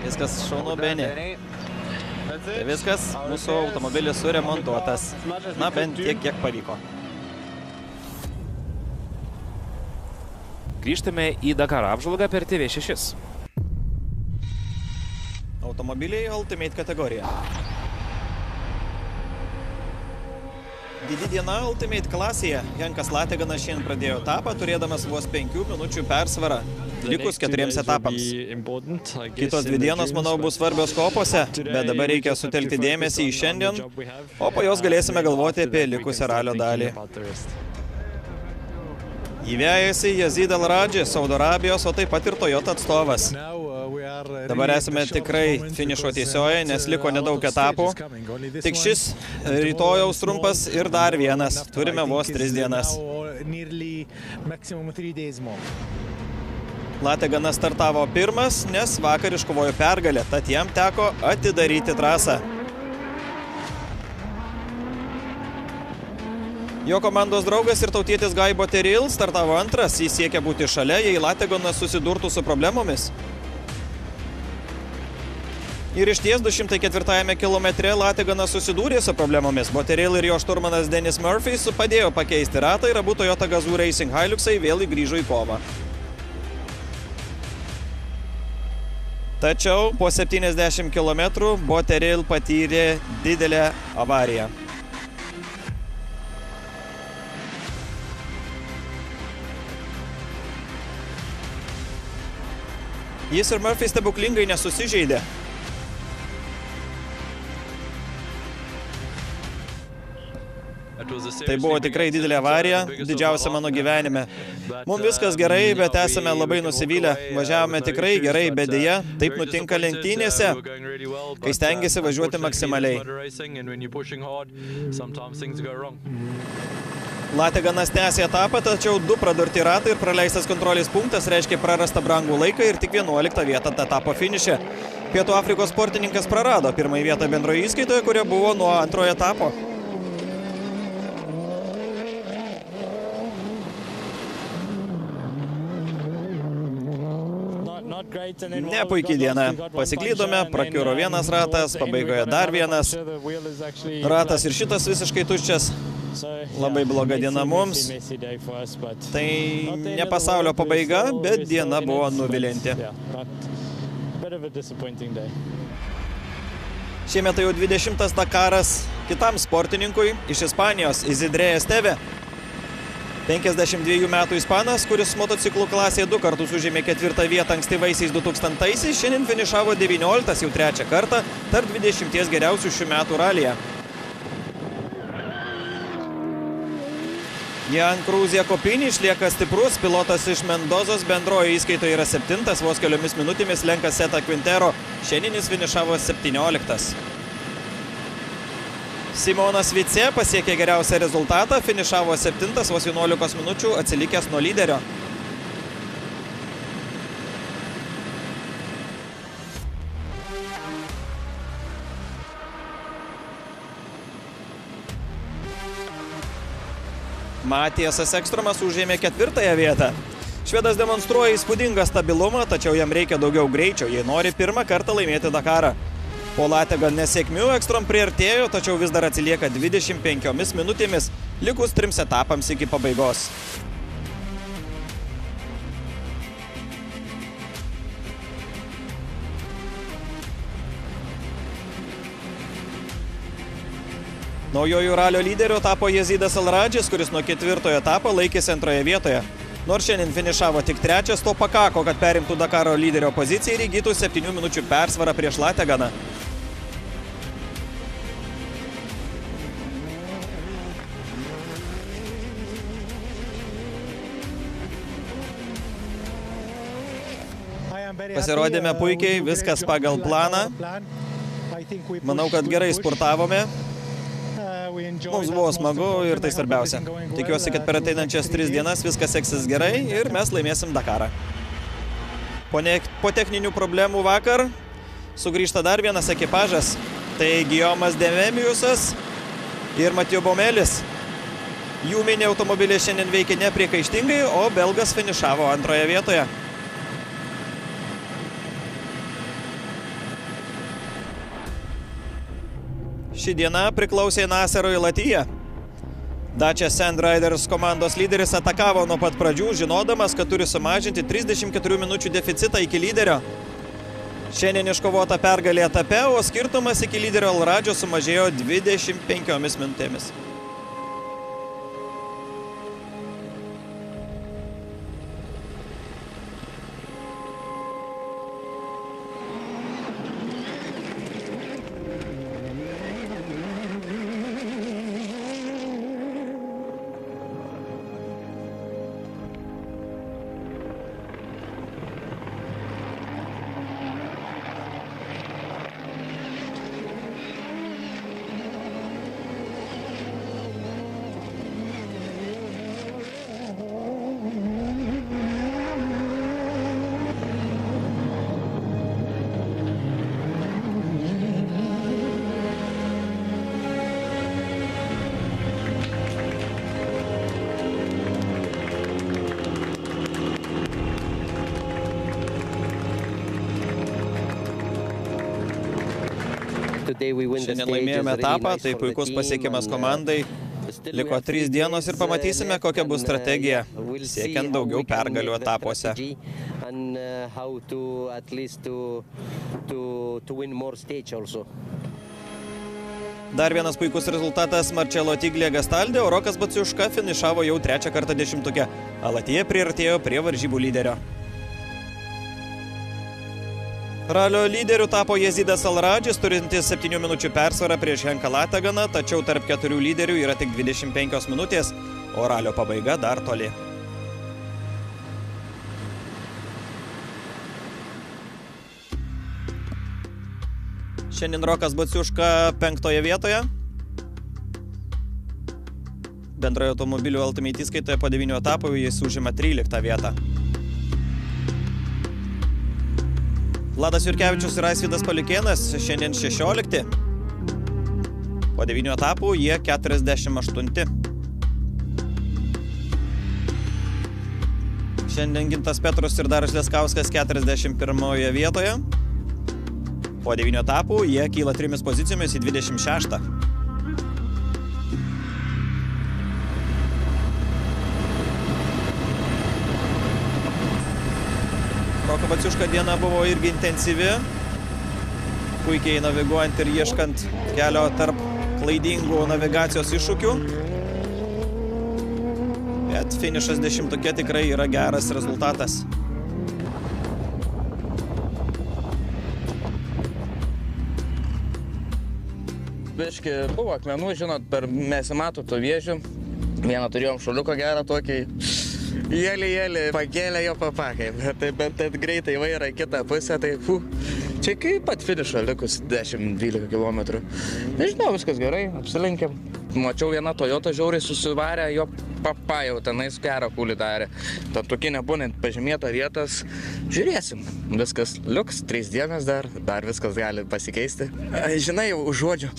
Viskas šaunu, Beni. Tai viskas, mūsų automobilis suremontuotas. Na, bent tiek, kiek pavyko. Grįžtame į Dakaro apžvalgą per TV6. Automobiliai Ultimate kategorija. Didi diena Ultimate klasėje. Henkas Lateganas šiandien pradėjo etapą, turėdamas vos 5 minučių persvarą, likus 4 etapams. Kitos 2 dienos, manau, bus svarbios kopose, bet dabar reikia sutelkti dėmesį į šiandien, o po jos galėsime galvoti apie likusią ralio dalį. Įvejasi Yazid Al-Radži, Saudo Arabijos, o taip pat ir Toyota atstovas. Dabar esame tikrai finišo tiesioje, nes liko nedaug etapų. Tik šis, rytojaus trumpas ir dar vienas. Turime vos 3 dienas. Lateganas startavo pirmas, nes vakar iškovojo pergalę, tad jam teko atidaryti trasą. Jo komandos draugas ir tautietis Gaibo Teril startavo antras, jis siekia būti šalia, jei Lateganas susidurtų su problemomis. Ir išties 204 kilometre Latiganas susidūrė su problemomis. Boteril ir jo šturmanas Dennis Murphy padėjo pakeisti ratą ir abu Toyota Gazoo Racing Hiluxai vėl grįžo į kovą. Tačiau po 70 km Boteril patyrė didelę avariją. Jis ir Murphy stebuklingai nesusižeidė. Tai buvo tikrai didelė avarija, didžiausia mano gyvenime. Mums viskas gerai, bet esame labai nusivylę. Važiavome tikrai gerai, bet dėja, taip nutinka lenktynėse, kai stengiasi važiuoti maksimaliai. Latiganas tęsė etapą, tačiau 2 pradurti ratai ir praleistas kontrolės punktas reiškia prarastą brangų laiką ir tik 11 vietą etapo finiše. Pietų Afrikos sportininkas prarado pirmąją vietą bendroje įskaitoje, kuria buvo nuo antrojo etapo. Ne puikiai diena. Pasiklydome, prakiuro vienas ratas, pabaigoje dar vienas. Ratas ir šitas visiškai tuščias. Labai bloga diena mums. Tai ne pasaulio pabaiga, bet diena buvo nuvilinti. Šiemet jau 20 Dakaras kitam sportininkui iš Ispanijos, Isidre Esteve. 52 metų ispanas, kuris motociklų klasėje 2 kartus užėmė 4 vietą ankstyvaisiais 2000-aisiais, šiandien finišavo 19 jau 3 kartą tarp 20 geriausių šių metų ralyje. Jan Cruz Jakopini išlieka stiprus, pilotas iš Mendozos bendrojo įskaitoje yra 7, vos keliomis minutėmis lenka Setą Quintero, šiandien jis finišavo 17. Simonas Vice pasiekė geriausią rezultatą, finišavo 7, vos 11 minučių atsilikęs nuo lyderio. Matiesas Ekstromas užėmė 4 vietą. Švedas demonstruoja įspūdingą stabilumą, tačiau jam reikia daugiau greičio, jei nori pirmą kartą laimėti Dakarą. Po Latigan nesėkmių Ekstrom priartėjo, tačiau vis dar atsilieka 25 minutėmis, likus 3 etapams iki pabaigos. Naujojų ralio lyderiu tapo Jezidas Alradžis, kuris nuo 4 etapo laikėsi 2 vietoje. Nors šiandien finišavo tik 3, to pakako, kad perimtų Dakaro lyderio poziciją ir įgytų 7 minučių persvarą prieš Latiganą. Pasirodėme puikiai, viskas pagal planą. Manau, kad gerai sportavome. Mums buvo smagu ir tai svarbiausia. Tikiuosi, kad per ateinančias 3 dienas viskas seksis gerai ir mes laimėsim Dakarą. Po techninių problemų vakar sugrįžta dar vienas ekipažas. Tai Gijomas Dememiusas ir Mathieu Baumelis. Jų mini automobiliai šiandien veikia nepriekaištingai, o belgas finišavo 2 vietoje. Ši diena priklausė Naserui Latija. Dacia Sand Riders komandos lyderis atakavo nuo pat pradžių, žinodamas, kad turi sumažinti 34 minučių deficitą iki lyderio. Šiandien iškovota pergalė etape, o skirtumas iki lyderio Alradžio sumažėjo 25 minutėmis. Šiandien laimėjome etapą, tai puikus pasiekimas komandai. Liko 3 dienos ir pamatysime, kokia bus strategija, siekiant daugiau pergalių etapuose. Dar vienas puikus rezultatas Marcello Tiglė Gastaldė, o Rokas Baciuška finišavo jau 3. kartą 10-tuke. Alatija priartėjo prie varžybų lyderio. Ralio lyderiu tapo Jezidas Alradžis, turintis 7 minučių persvarą prieš Henką Lataganą, tačiau tarp 4 lyderių yra tik 25 minutės, o ralio pabaiga dar toli. Šiandien Rokas Baciuška 5. vietoje. Bendrojo automobilių Ultimate įskaitoje po 9 etapų jis užima 13 vietą. Vladas Jurkevičius ir Aisvydas Paliukėnas šiandien 16. Po 9 etapų jie 48. Šiandien Gintas Petrus ir Darius Leskauskas 41 vietoje. Po 9 etapų jie kyla 3 pozicijomis į 26. Roko Baciuška diena buvo irgi intensyvi, puikiai naviguojant ir ieškant kelio tarp klaidingų navigacijos iššūkių. Bet finišas 10-tuke tikrai yra geras rezultatas. Biški buvo akmenų, žinot, per mesimatų to vėžių. Vieną turėjom šuliuką gerą tokį. Jėlį, pakėlė jo papakai, bet greitai vairą į kitą pusę, tai čia kaip pat finišo likus 10-12 km. Nežinau, viskas gerai, apsilinkėm. Mačiau vieną Toyota žiauriai susivarę, jo papa jau tenais gerą kūlį darė. Tad tokie nebūnant pažymėta vietas, žiūrėsim. Viskas liuks, 3 dienas dar viskas gali pasikeisti. Žinai, užuodžiu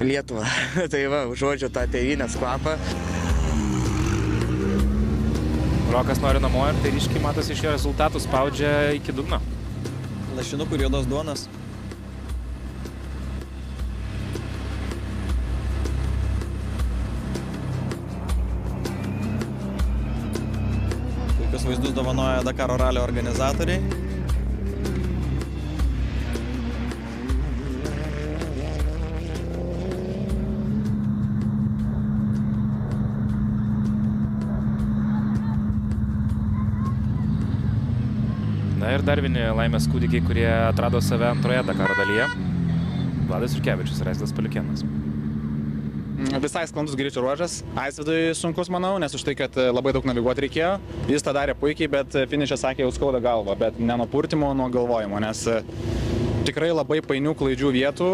Lietuvą, tai va, užuodžiu tą tėvynės kvapą. Rokas nori namo ir tai ryškiai matosi iš jo rezultatų, spaudžia iki dugno. Lašinukų ir juodos duonos. Puikius vaizdus dovanoja Dakaro ralio organizatoriai. Na ir dar vieni laimės kūdikiai, kurie atrado save antroje Dakaro dalyje. Vladas Jurkevičius ir Aisvydas Paliukėnas. Visai sklandus greičio ruožas. Aisvydui sunkus, manau, nes už tai, kad labai daug naviguoti reikėjo. Jis tą darė puikiai, bet finiše sakė, jau skauda galvą, bet ne nuo purtimo, nuo galvojimo, nes tikrai labai painių klaidžių vietų,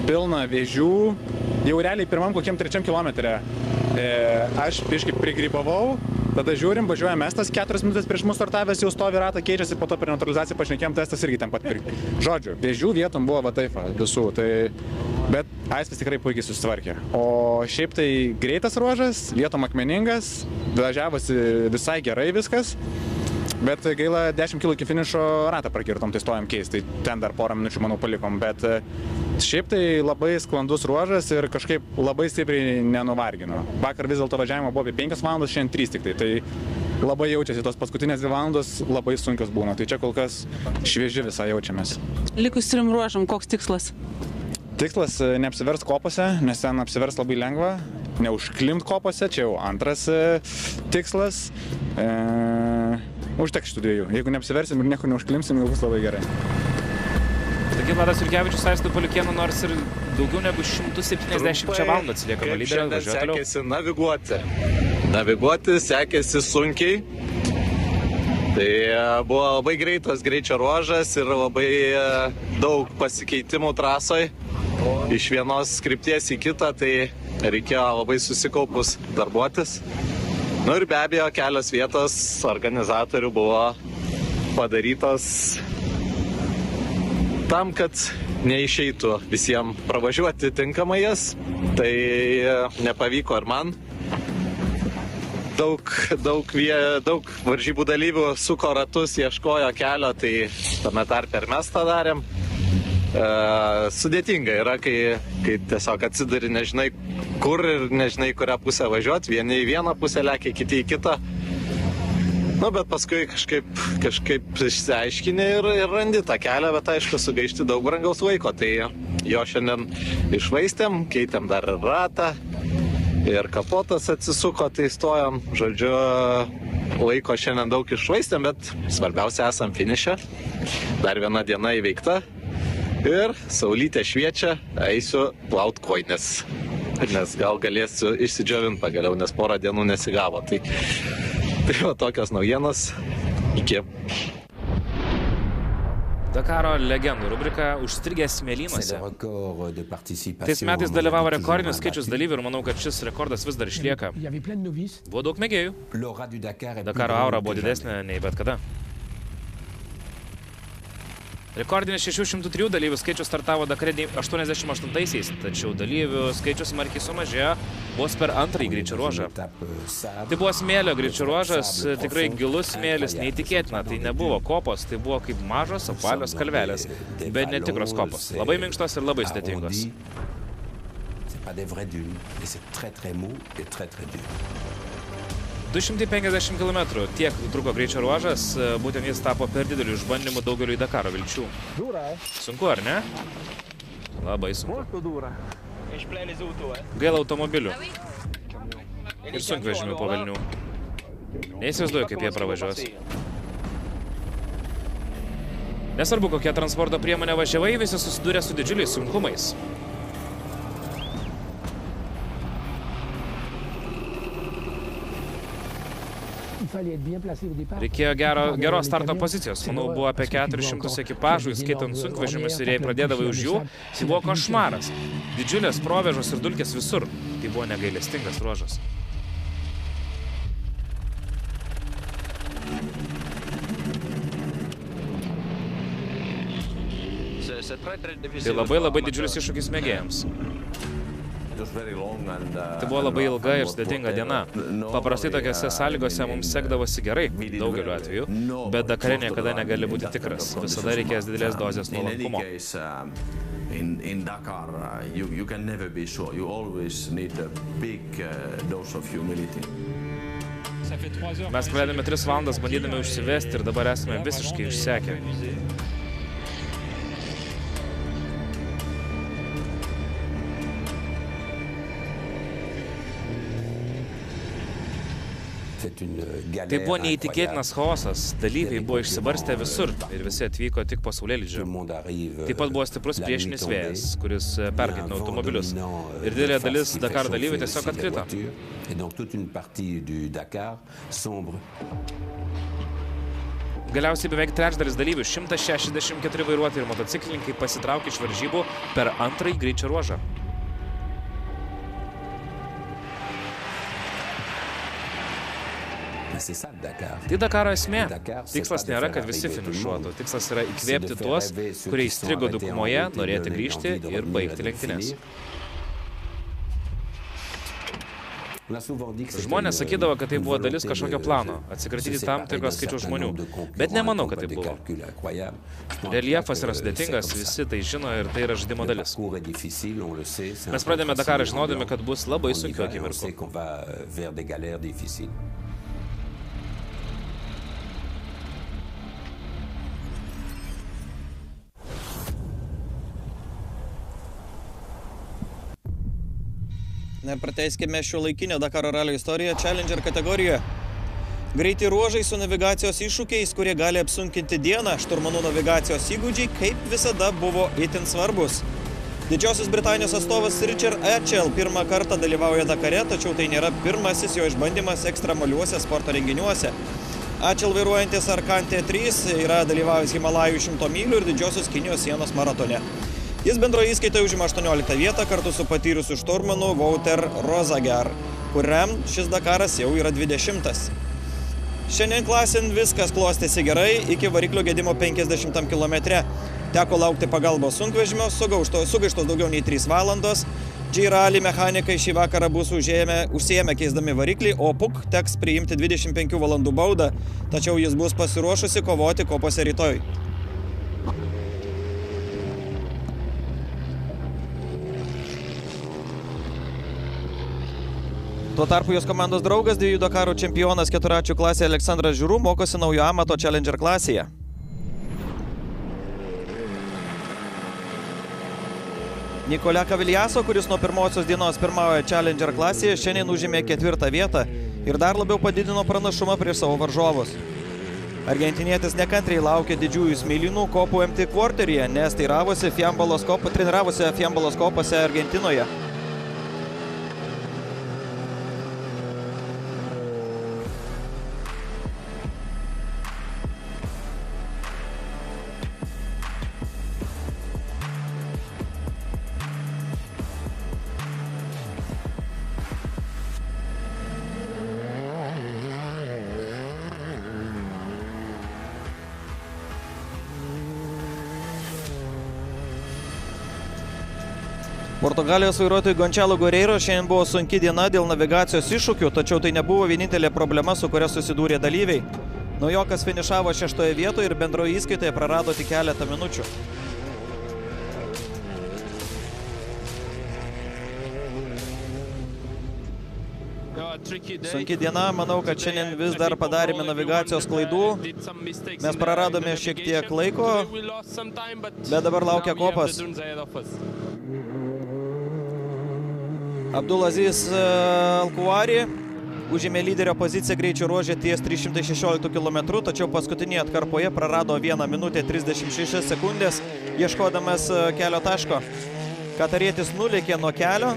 pilna vėžių. Jau realiai pirmam kokiam 3 kilometre aš biškai prigrybavau, tada žiūrim, važiuojam Estas, 4 minutės prieš mūsų startavęs jau stovi ratą, keičiasi, po to per neutralizaciją pašnekėjom, testas irgi ten pat pirkti. Žodžiu, vėžių vietom buvo va taip visų, bet Aisvis tikrai puikiai susitvarkė. O šiaip tai greitas ruožas, vietom akmeningas, važiavosi visai gerai viskas. Bet gaila, 10 km iki finišo ratą prakirtom, tai stojom keisti, tai ten dar porą minučių, manau, palikom. Bet šiaip tai labai sklandus ruožas ir kažkaip labai stipriai nenuvargino. Vakar vis dėlto važiavimo buvo apie 5 valandos, šiandien 3 tik tai. Tai labai jaučiasi, tos paskutinės 2 valandos labai sunkios būna. Tai čia kol kas švieži visą jaučiamės. Likus 3 ruožam, koks tikslas? Tikslas neapsivers kopose, nes ten apsivers labai lengva. Neužklimt kopose, čia jau antras tikslas. Užteks šitų 2. Jeigu neapsiversim ir niekur neužklimsim, jau bus labai gerai. Taigi Vladas Jurkevičius Aisvydu Paliukėnu nors ir daugiau negu 170 valandų atsilieka nuo lyderio, važiuoja toliau. Sekėsi naviguoti. Naviguoti sekėsi sunkiai. Tai buvo labai greitas greičio ruožas ir labai daug pasikeitimų trasoj. Iš vienos krypties į kitą, tai reikėjo labai susikaupus darbuotis. Nu ir be abejo, kelios vietos organizatorių buvo padarytos tam, kad neišeitų visiems pravažiuoti tinkamai jas. Tai nepavyko ir man. Daug varžybų dalyvių suko ratus, ieškojo kelio, tai tame tarpe ir mes tą darėm. Sudėtinga yra, kai tiesiog atsidari, nežinai kur ir nežinai kurią pusę važiuoti. Vieni į vieną pusę lekia, kiti į kitą. Nu, bet paskui kažkaip išsiaiškini ir randi tą kelią, bet aišku, sugaišti daug brangaus laiko. Tai jo šiandien išvaistėm, keitėm dar ratą ir kapotas atsisuko, tai stojom. Žodžiu, laiko šiandien daug išvaistėm, bet svarbiausia esam finiše. Dar viena diena įveikta ir saulytė šviečia, eisiu plaut kojines. Nes gal galėsiu išsidžiovinti pagaliau, nes porą dienų nesigavo. Tai va tokios naujienos. Iki. Dakaro legendų rubrika užstrigęs smėlynuose. Tais metais dalyvavo rekordinis skaičius dalyvių ir manau, kad šis rekordas vis dar išlieka. Buvo daug mėgėjų. Dakaro aura buvo didesnė nei bet kada. Rekordinis 603 dalyvių skaičius startavo Dakare 88-aisiais, tačiau dalyvių skaičius smarkiai sumažėjo vos per antrąjį greičio ruožą. Tai buvo smėlio greičio ruožas, tikrai gilus smėlis, neįtikėtina, tai nebuvo kopos, tai buvo kaip mažos apvalios kalvelės, bet netikros kopos, labai minkštos ir labai sudėtingos. 250 km tiek truko greičio ruožas, būtent jis tapo per dideliu išbandymu daugeliu į Dakaro vilčių. Sunku, ar ne? Labai sunku. Gaila automobilių. Ir sunkvežimių po velnių. Neįsivaizduoju, kaip jie pravažiuos. Nesvarbu, kokia transporto priemonė važiavai, visi susidūrė su didžiuliais sunkumais. Reikėjo geros starto pozicijos. Manau, buvo apie 400 ekipažų, įskaitant sunkvežimius, ir jei pradėdavai už jų, tai buvo košmaras. Didžiulės provėžos ir dulkės visur. Tai buvo negailestingas ruožas. Tai labai didžiulis iššūkis mėgėjams. Tai buvo labai ilga ir sudėtinga diena. Paprastai tokiose sąlygose mums sekdavosi gerai, daugeliu atveju, bet Dakare niekada negali būti tikras. Visada reikės didelės dozės nuolankumo. In Dakar, you can never be sure. You always need a big dose of humility. Mes praleidome 3 valandas bandydami užsivesti ir dabar esame visiškai išsekę. Tai buvo neįtikėtinas chaosas, dalyviai buvo išsibarstę visur ir visi atvyko tik po saulėlydžio. Taip pat buvo stiprus priešinis vėjas, kuris perkaitino automobilius ir didelė dalis Dakaro dalyvių tiesiog atkrito. Galiausiai beveik trečdalis dalyvių, 164 vairuotojai ir motociklininkai pasitraukė iš varžybų per antrąjį greičio ruožą. Tai Dakaro esmė. Tikslas nėra, kad visi finišuotų. Tikslas yra įkvėpti tuos, kurie įstrigo dykumoje, norėti grįžti ir baigti lenktynes. Žmonės sakydavo, kad tai buvo dalis kažkokio plano, atsikratyti tam tikros skaičiaus žmonių. Bet nemanau, kad tai buvo. Reljefas yra sudėtingas, visi tai žino ir tai yra žaidimo dalis. Mes pradėjome Dakarą žinodami, kad bus labai sunkių akimirkų. Prateiskime šiuolaikinę Dakaro ralio istoriją Challenger kategorijoje. Greiti ruožai su navigacijos iššūkiais, kurie gali apsunkinti dieną, šturmanų navigacijos įgūdžiai, kaip visada, buvo itin svarbus. Didžiosios Britanijos atstovas Richard Archell pirmą kartą dalyvauja Dakare, tačiau tai nėra pirmasis jo išbandymas ekstremaliuose sporto renginiuose. Archell vairuojantis Arkantė 3 yra dalyvavęs Himalajų 100 mylių ir Didžiosios Kinijos sienos maratone. Jis bendroje įskaitoje užima 18 vietą kartu su patyrusiu šturmanu Wouter Rosager, kuriam šis Dakaras jau yra 20. Šiandien klasėn viskas klostėsi gerai iki variklio gedimo 50 km. Teko laukti pagalbos sunkvežimio, sugaištos daugiau nei 3 valandos. G-Rally mechanikai šį vakarą bus užsiėmę keisdami variklį, o PUK teks priimti 25 valandų baudą, tačiau jis bus pasiruošusi kovoti kopose rytoj. Tuo tarpu jos komandos draugas, 2 Dakaro čempionas keturračių klasėje Aleksandras Žiūrų mokosi naujo amato Challenger klasėje. Nikolė Kaviljaso, kuris nuo pirmosios dienos pirmauja Challenger klasėje, šiandien užėmė 4. vietą ir dar labiau padidino pranašumą prieš savo varžovus. Argentinietis nekantriai laukia didžiųjų smėlynų kopų MT Quarteryje, nes treniravosi Fiambalos kopose Argentinoje. Portugalijos vairuotojui Gonçalo Guerreiro šiandien buvo sunki diena dėl navigacijos iššūkių, tačiau tai nebuvo vienintelė problema, su kuria susidūrė dalyviai. Naujokas finišavo 6. vietoje ir bendroje įskaitoje prarado tik keletą minučių. Sunki diena, manau, kad šiandien vis dar padarėme navigacijos klaidų. Mes praradome šiek tiek laiko, bet dabar laukia kopas. Abdulaziz Al-Kuari užėmė lyderio poziciją greičio ruože ties 316 km, tačiau paskutinėje atkarpoje prarado 1 minutę 36 sekundės, ieškodamas kelio taško. Katarietis nulėkė nuo kelio,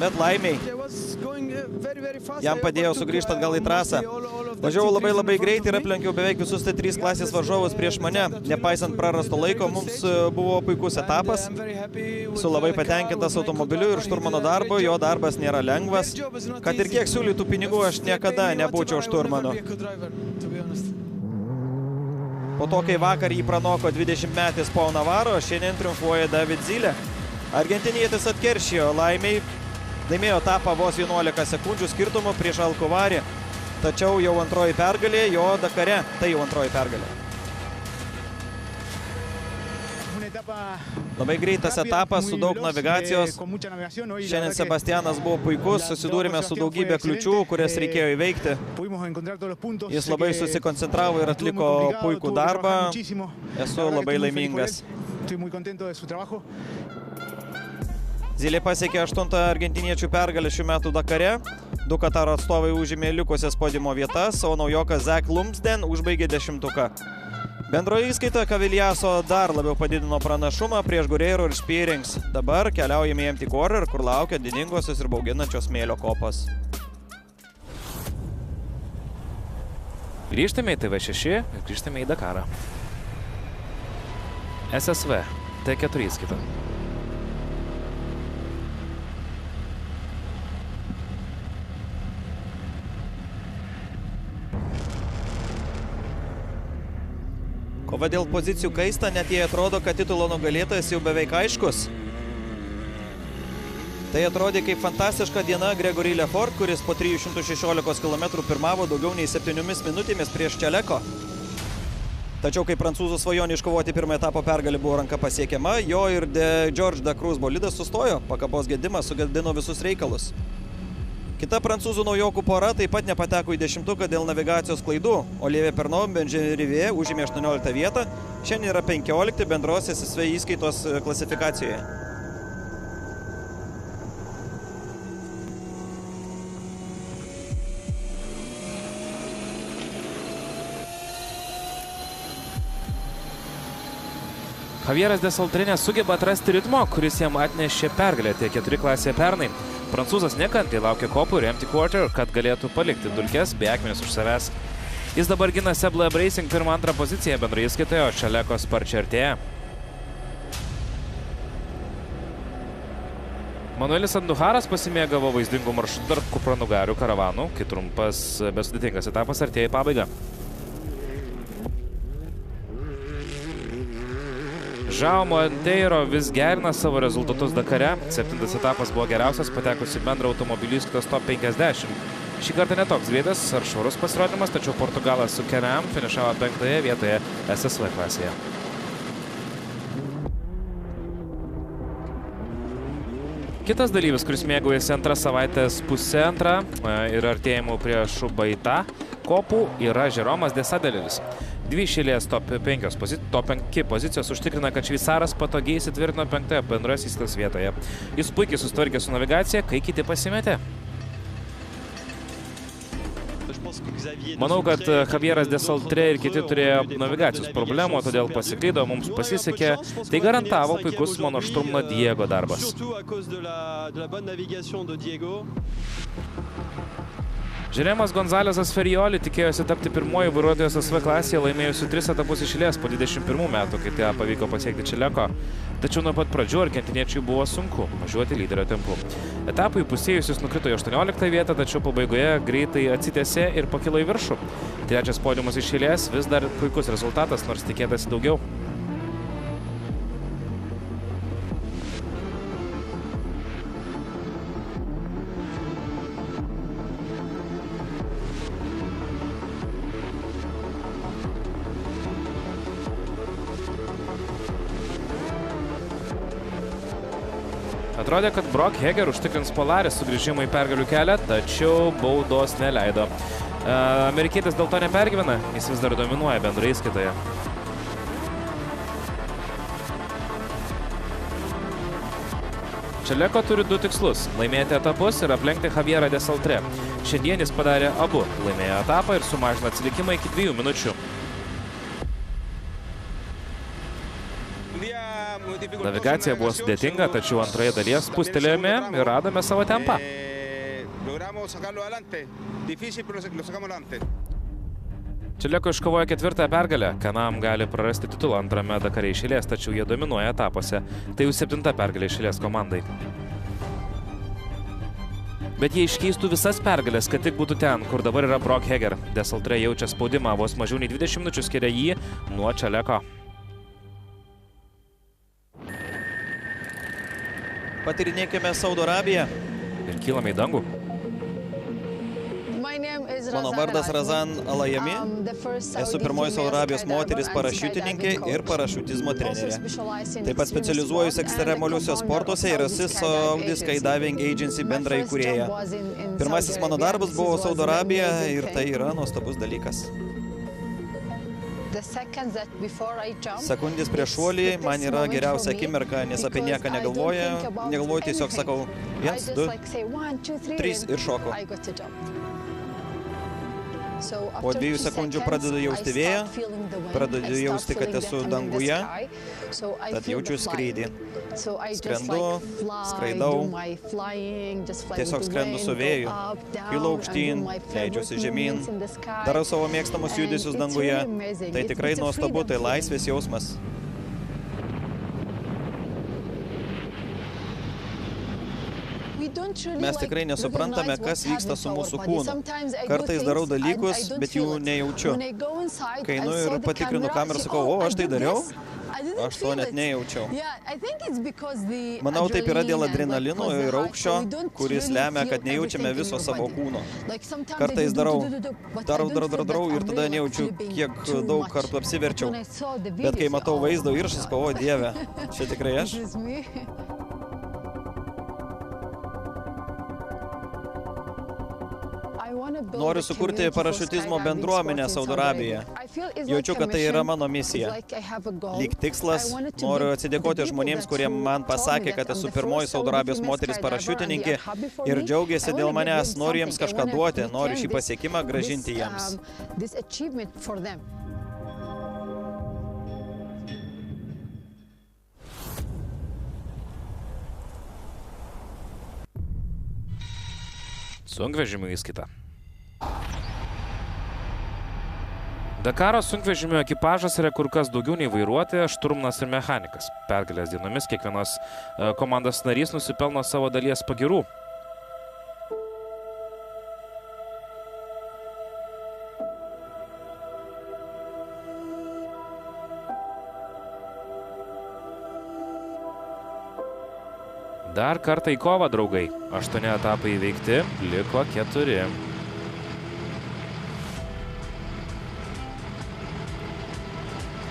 bet laimiai jam padėjo sugrįžti atgal į trasą. Važiavau labai greitai ir aplenkiau beveik visus 3 klasės varžovus prieš mane. Nepaisant prarasto laiko, mums buvo puikus etapas. Esu labai patenkintas automobiliu ir šturmano darbu, jo darbas nėra lengvas. Kad ir kiek siūlytų pinigų, aš niekada nebūčiau šturmanu. Po to, kai vakar jį pranoko 20-metis Pau Navarro, šiandien triumfuoja David Zylė. Argentinietis atkeršijo laimiai. Laimėjo etapą vos 11 sekundžių skirtumu prieš Al-Kuari. Tačiau jau antroji pergalė jo Dakare. Tai jau antroji pergalė. Labai greitas etapas su daug navigacijos. Šiandien Sebastianas buvo puikus, susidūrėme su daugybė kliučių, kurias reikėjo įveikti. Jis labai susikoncentravo ir atliko puikų darbą. Esu labai laimingas. Zylė pasiekė 8. argentiniečių pergalę šių metų Dakare. 2 Kataro atstovai užėmė likusias podimo vietas, o naujokas Zach Lumsden užbaigė 10. Bendroje įskaitoje Kaviljaso dar labiau padidino pranašumą prieš Guerreiro ir Spearings. Dabar keliaujame į MT Quarter, kur laukia didingosios ir bauginančios smėlio kopos. Grįžtame į TV6 ir grįžtame į Dakarą. SSV T4 įskaita. Kova dėl pozicijų kaista, net jei atrodo, kad titulo nugalėtojas jau beveik aiškus. Tai atrodė kaip fantastiška diena Gregory Lefort, kuris po 316 km pirmavo daugiau nei 7 minutėmis prieš Čeleko. Tačiau, kai prancūzų svajonė iškovoti pirmą etapo pergalį buvo ranka pasiekiama, jo ir George Dacruz bolidas sustojo, pakabos gedimas sugadino visus reikalus. Kita prancūzų naujokų pora taip pat nepateko į 10 dėl navigacijos klaidų. Olivier Pernod Benjamin Rivière užėmė 18 vietą, šiandien yra 15 bendros SSV įskaitos klasifikacijoje. Javieras Desaltrinė sugeba atrasti ritmo, kuris jam atnešė pergalę T4 klasėje pernai. Prancūzas nekantriai laukia kopų ir MT Quarter, kad galėtų palikti dulkes bei akmenis už savęs. Jis dabar gina Sebla Racing 1-2 poziciją bendroje įskaitoje, o Čeleko sparčiai artėja. Manuelis Anduharas pasimėgavo vaizdingų maršrutų tarp kupranugarių karavanų, kai trumpas, bet sudėtingas etapas artėja į pabaigą. Žao Monteiro vis gerina savo rezultatus Dakare. 7. etapas buvo geriausias, patekus į bendrą automobilių įskaitos top 50. Šį kartą netoks greitas ar švarus pasirodymas, tačiau Portugalas su Can-Am finišavo 5. vietoje SSV klasėje. Kitas dalyvis, kuris mėgaujasi antrą savaitės pusę ir artėjimų prie Šubaita kopų, yra Žeromas Desadeleris. 2 iš eilės top 5 pozicijos užtikrina, kad šveicaras patogiai įsitvirtino 5 bendroje įskaitos vietoje. Jis puikiai susitvarkė su navigacija, kai kiti pasimetė. Manau, kad Javieras Desaltre ir kiti turėjo navigacijos problemų, todėl pasiklydo, mums pasisekė. Tai garantavo puikus monošturmno Diego darbas. Žeremas Gonzalesas Ferioli tikėjosi tapti pirmoji vairuotojas SV klasėje, laimėjusi 3 etapus iš eilės po 21 metų, kai tai pavyko pasiekti Čileko. Tačiau nuo pat pradžių argentiniečiui buvo sunku važiuoti lyderio tempu. Etapui pusėjusius nukrito į 18 vietą, tačiau pabaigoje greitai atsitiesė ir pakilo į viršų. 3 podiumas iš eilės, vis dar puikus rezultatas, nors tikėtasi daugiau. Atrodė, kad Brock Heger užtikrins Polaris sugrįžimą į pergalių kelią, tačiau baudos neleido. Amerikietis dėl to nepergyvena, jis vis dar dominuoja bendroje įskaitoje. Čileko turi 2 tikslus – laimėti etapus ir aplenkti Javierą Desaltre. Šiandien jis padarė abu, laimėjo etapą ir sumažino atsilikimą iki 2 minučių. Navigacija buvo sudėtinga, tačiau antroje dalies spustelėjome ir radome savo tempą. Čileko iškovojo 4 pergalę. Kanam gali prarasti titulą antrame Dakare iš eilės, tačiau jie dominuoja etapuose. Tai jau 7 pergalė iš eilės komandai. Bet jie iškeistų visas pergalės, kad tik būtų ten, kur dabar yra Brock Heger. Desaltre jaučia spaudimą, vos mažiau nei 20 minučių skiria jį nuo Čileko. Patyrinėkime Saudo Arabiją. Ir kylame į dangų. Mano vardas Razan Alayami. Esu pirmoji Saudo Arabijos moteris parašiutininkė ir parašiutizmo trenerė. Taip pat specializuojusi ekstremaliuose sportuose ir esu Saudi Skydiving Agency bendra įkūrėja. Pirmasis mano darbas buvo Saudo Arabija ir tai yra nuostabus dalykas. Sekundės prieš šuolį man yra geriausia akimirka, nes apie nieką negalvoju, tiesiog sakau 1, 2, 3 ir šoku. Po 2 sekundžių pradedu jausti vėją, pradedu jausti, kad esu danguje, tad jaučiu skrydį. Skrendu, skraidau, tiesiog skrendu su vėju, kylu aukštyn, leidžiuosi žemyn, darau savo mėgstamus judesius danguje. Tai tikrai nuostabu, tai laisvės jausmas. Mes tikrai nesuprantame, kas vyksta su mūsų kūnu. Kartais darau dalykus, bet jų nejaučiu. Kai einu ir patikrinu kamerą, sakau, o, aš tai dariau? Aš to net nejaučiau. Manau, taip yra dėl adrenalino ir aukščio, kuris lemia, kad nejaučiame viso savo kūno. Kartais darau ir tada nejaučiu, kiek daug kartų apsiverčiau. Bet kai matau vaizdo įrašą, sakau, o Dieve, čia tikrai aš? Noriu sukurti parašiutizmo bendruomenę Saudo Arabijoje. Jaučiu, kad tai yra mano misija. Lyg tikslas, noriu atsidėkoti žmonėms, kurie man pasakė, kad esu pirmoji Saudo Arabijos moteris parašiutininkė ir džiaugiasi dėl manęs. Noriu jiems kažką duoti, noriu šį pasiekimą grąžinti jiems. Sunkvežimių įskaita. Dakaro sunkvežimių ekipažas yra kur kas daugiau nei vairuotojas, šturmanas ir mechanikas. Pergalės dienomis kiekvienos komandos narys nusipelno savo dalies pagirų. Dar kartą į kovą, draugai. 8 etapai įveikti, liko 4.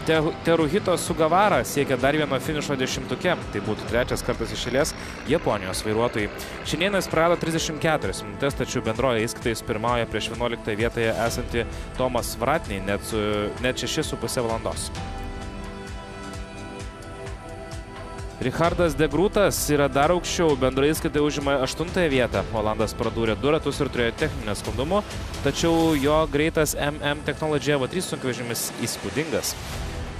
Teruhito Sugawara siekia dar vieno finišo 10-tuke. Tai būtų 3 kartas iš eilės Japonijos vairuotojai. Šiandien jis prarado 34 minutės, tačiau bendroje įskaitais pirmauja prieš 11 vietoje esantį Tomas Vratnį net 6,5 valandos. Richardas De Grūtas yra dar aukščiau, bendrai įskaitai užima 8 vietą. Olandas pradūrė 2 ratus ir turėjo techninę skundumų, tačiau jo greitas MM Technology Evo 3 sunkvežimis įspūdingas.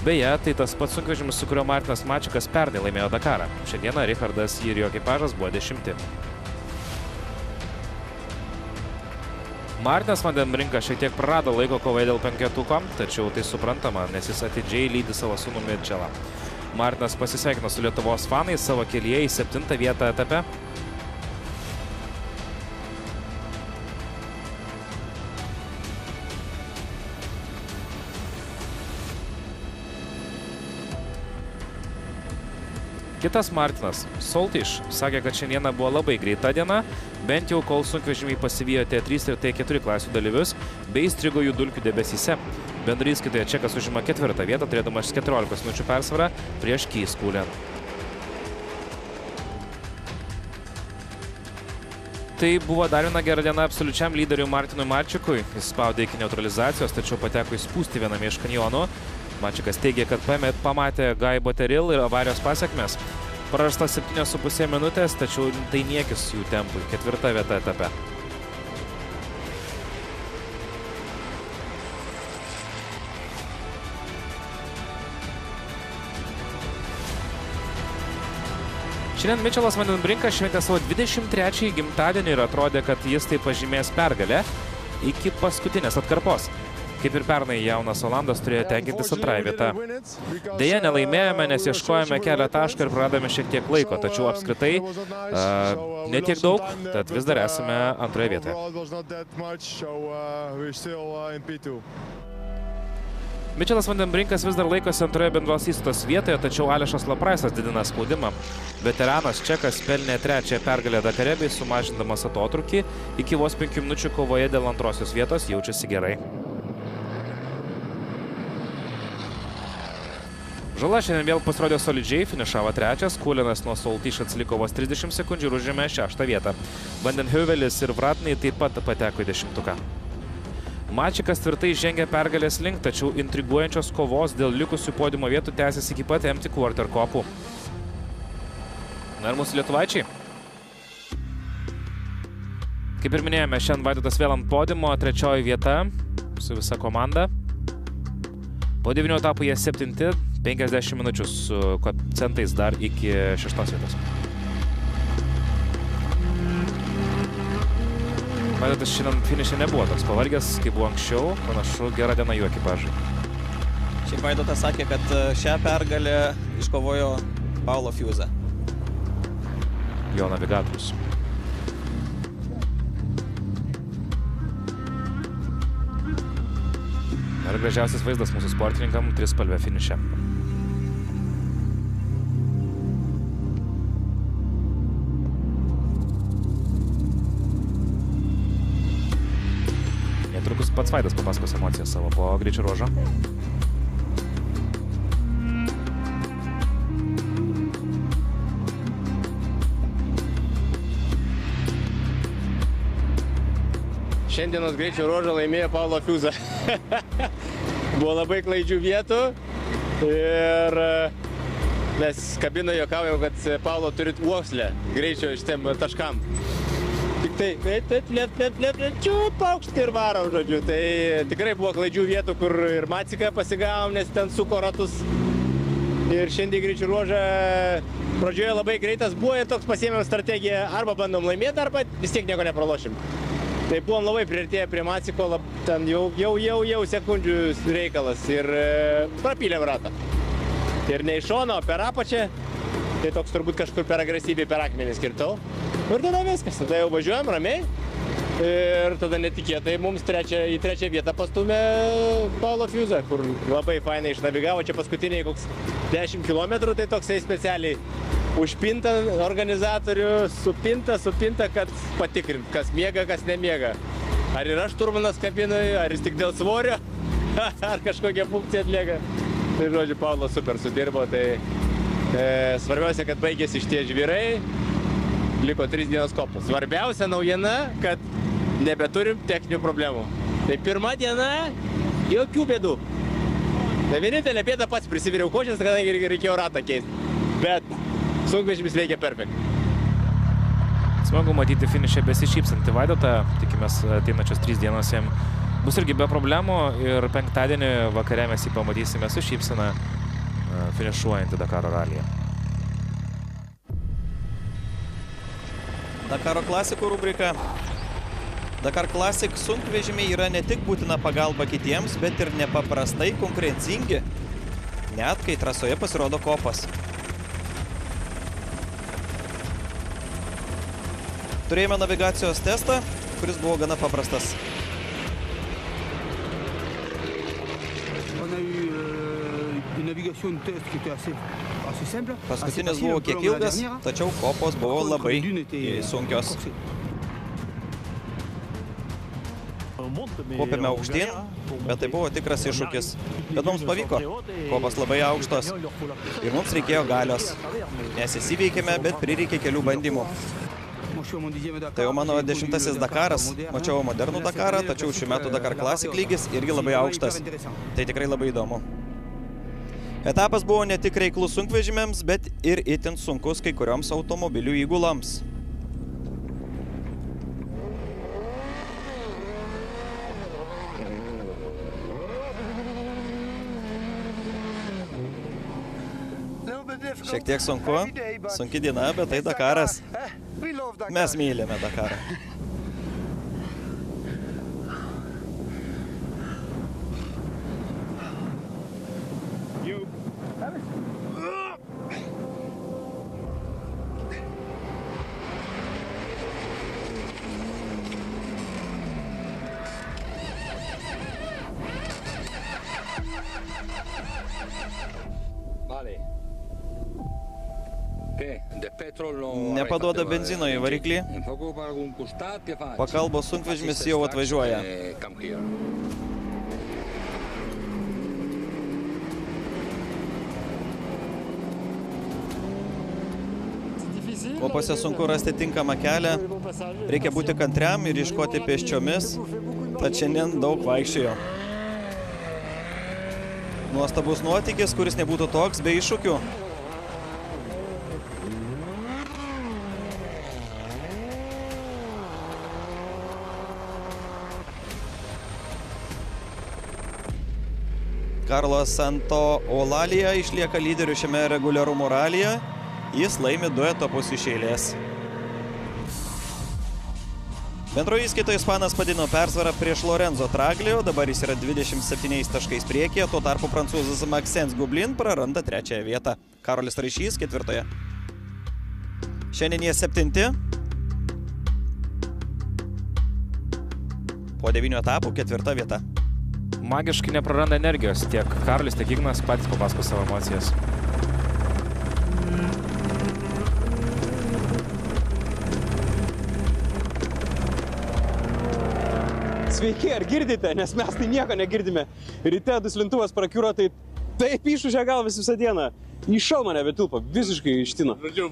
Beje, tai tas pats sunkvežimis, su kurio Martinas Mačikas pernai laimėjo Dakarą. Šiandieną Richardas ir jo ekipažas buvo 10. Martinas van den Brinkas šiek tiek prarado laiko kovoje dėl 5-tuko, tačiau tai suprantama, nes jis atidžiai lydi savo sūnų Mitchellą. Martinas pasisveikino su Lietuvos fanais savo kelyje į 7 vietą etape. Kitas Martinas, Soltiš, sakė, kad šiandieną buvo labai greita diena, bent jau kol sunkvežimiai pasivijo T3 ir T4 klasių dalyvius, bei įstrigo jų dulkių debesyse. Bendrai įskaitoje Čekas užima 4 vietą, turėdamas 14 minučių persvarą prieš Keiskulen. Tai buvo dar viena gera diena absoliučiam lyderiui Martinui Mačikui. Jis spaudė iki neutralizacijos, tačiau pateko į spūstį viename iš kanjonų. Mačikas teigė, kad pamatė Guy Botterill ir avarijos pasekmes. Prarastas 7,5 minutės, tačiau tai niekis jų tempui. 4 vieta etape. Šiandien Mitchellas van den Brinkas šventė savo 23-ąjį gimtadienį ir atrodė, kad jis tai pažymės pergalę iki paskutinės atkarpos. Kaip ir pernai, jaunas Olandas turėjo tenkintis antrąją vietą. Deja, nelaimėjome, nes ieškojame kelią tašką ir praradome šiek tiek laiko, tačiau apskritai netiek daug, tad vis dar esame antroje vietoje. Mitchellas van den Brinkas vis dar laikosi antroje bendros įstatos vietoje, tačiau Alešas Lapraisas didina spaudimą. Veteranas Čekas pelnė 3-ąją pergalę Dakare bei sumažindamas atotrūkį iki vos 5 minučių kovoje dėl antrosios vietos jaučiasi gerai. Žala šiandien vėl pasirodė solidžiai, finišavo 3, Kulenas nuo Soltiš atsiliko vos 30 sekundžių ir užėmė 6 vietą. Van den Heuvelis ir Vratnai taip pat pateko į 10-tuką. Mačikas tvirtai žengia pergalės link, tačiau intriguojančios kovos dėl likusių podiumo vietų tęsis iki pat empty quarter kopų. Na ir mūsų lietuvaičiai. Kaip ir minėjome, šiandien Vaidotas vėl ant podiumo, 3 vieta su visa komanda. Po 9 etapų jie 7, 50 minučių su centais dar iki 6 vietos. Vaidotas šiandien finiše nebuvo toks pavargęs, kaip buvo anksčiau, panašu gera diena jų ekipažai. Šiaip Vaidotas sakė, kad šią pergalę iškovojo Paulo Fiuza. Jo navigatorius. Ir gražiausias vaizdas mūsų sportininkam trispalvė finiše. Netrukus pats Vaidas papasakos emocijas savo po greičio ruožo. Šiandienos greičio ruožą laimėjo Paulo Fiuza. Buvo labai klaidžių vietų ir mes kabinoje juokaujam, kad Paulo turit uoslę greičio šitiem taškam. Tik tai čiūp aukštį ir varom, žodžiu. Tai tikrai buvo klaidžių vietų, kur ir Maciką pasigavom, nes ten suko ratus. Ir šiandien greičio ruožą pradžioje labai greitas buvo ir toks pasiėmėm strategiją, arba bandom laimėti, arba vis tiek nieko nepralošim. Tai buvom labai priartėję prie Maciko, ten jau sekundžių reikalas ir prapylėm ratą. Ir ne iš šono, per apačią, tai toks turbūt kažkur per agresyviai per akmenį skirtau. Ir tada viskas, tada jau važiuojam ramiai ir tada netikėtai mums į 3 vietą pastumė Paulo Fiuza, kur labai fainai išnavigavo, čia paskutiniai koks 10 km, tai toksai specialiai užpinta organizatorių, supinta, kad patikrint, kas miega, kas nemiega. Ar yra šturmanas kabinoje, ar jis tik dėl svorio, ar kažkokią funkciją atlieka. Tai žodžiu, Paulas super sudirbo, tai svarbiausia, kad baigėsi šitie žvyrai, liko 3 dienos kopos. Svarbiausia naujiena, kad nebeturim techninių problemų. Tai pirma diena, jokių bėdų. Tai vienintelė bėda pats prisiviriau košės, kadangi reikėjo ratą keisti. Bet sunkvežimis veikia perfekt. Smagu matyti finiše besišypsantį Vaidotą. Tikimės ateinačios 3 dienos jam bus irgi be problemų. Ir penktadienį vakare mes jį pamatysime su šypsena finišuojantį Dakaro ralyje. Dakaro klasikų rubrika. Dakar Classic sunkvežimiai yra ne tik būtina pagalba kitiems, bet ir nepaprastai konkurencingi, net kai trasoje pasirodo kopas. Turėjome navigacijos testą, kuris buvo gana paprastas. Paskutinis buvo kiek ilgas, tačiau kopos buvo labai sunkios. Kopėme aukštyn, bet tai buvo tikras iššūkis. Bet mums pavyko. Kopos labai aukštos. Ir mums reikėjo galios. Nes įsiveikėme, bet prireikė kelių bandymų. Tai jau mano 10-asis Dakaras. Mačiau modernų Dakarą, tačiau šių metų Dakar Classic lygis irgi labai aukštas. Tai tikrai labai įdomu. Etapas buvo ne tik reiklus sunkvežimiams, bet ir itin sunkus kai kurioms automobilių įguloms. Šiek tiek sunki diena, bet tai Dakaras. Mes mylime Dakarą. Nepaduoda benzino į variklį. Pakalbos sunkvežimis jau atvažiuoja. Kopose sunku rasti tinkamą kelią. Reikia būti kantriam ir ieškoti pėsčiomis. Tad šiandien daug vaikščiojo. Nuostabus nuotykis, kuris nebūtų toks be iššūkių. Carlos Santaolalla išlieka lyderiu šiame reguliarumo ralyje. Jis laimi 2 etapus iš eilės. Bendroje įskaitoje ispanas padidino persvarą prieš Lorenzo Traglio, dabar jis yra 27 taškais priekyje, tuo tarpu prancūzas Maxence Goublin praranda 3 vietą. Karolis Raišys 4. Šiandien jie 7. Po 9 etapų 4 vieta. Magiškai nepraranda energijos. Tiek Karolis, tiek Ignas patys papasako savo emocijas. Sveiki, ar girdite? Nes mes tai nieko negirdime. Ryte duslintuvas prakiuro, tai taip išūžė galvas visą dieną. Į šalmą nebetilpo, visiškai ištino. Žodžiu,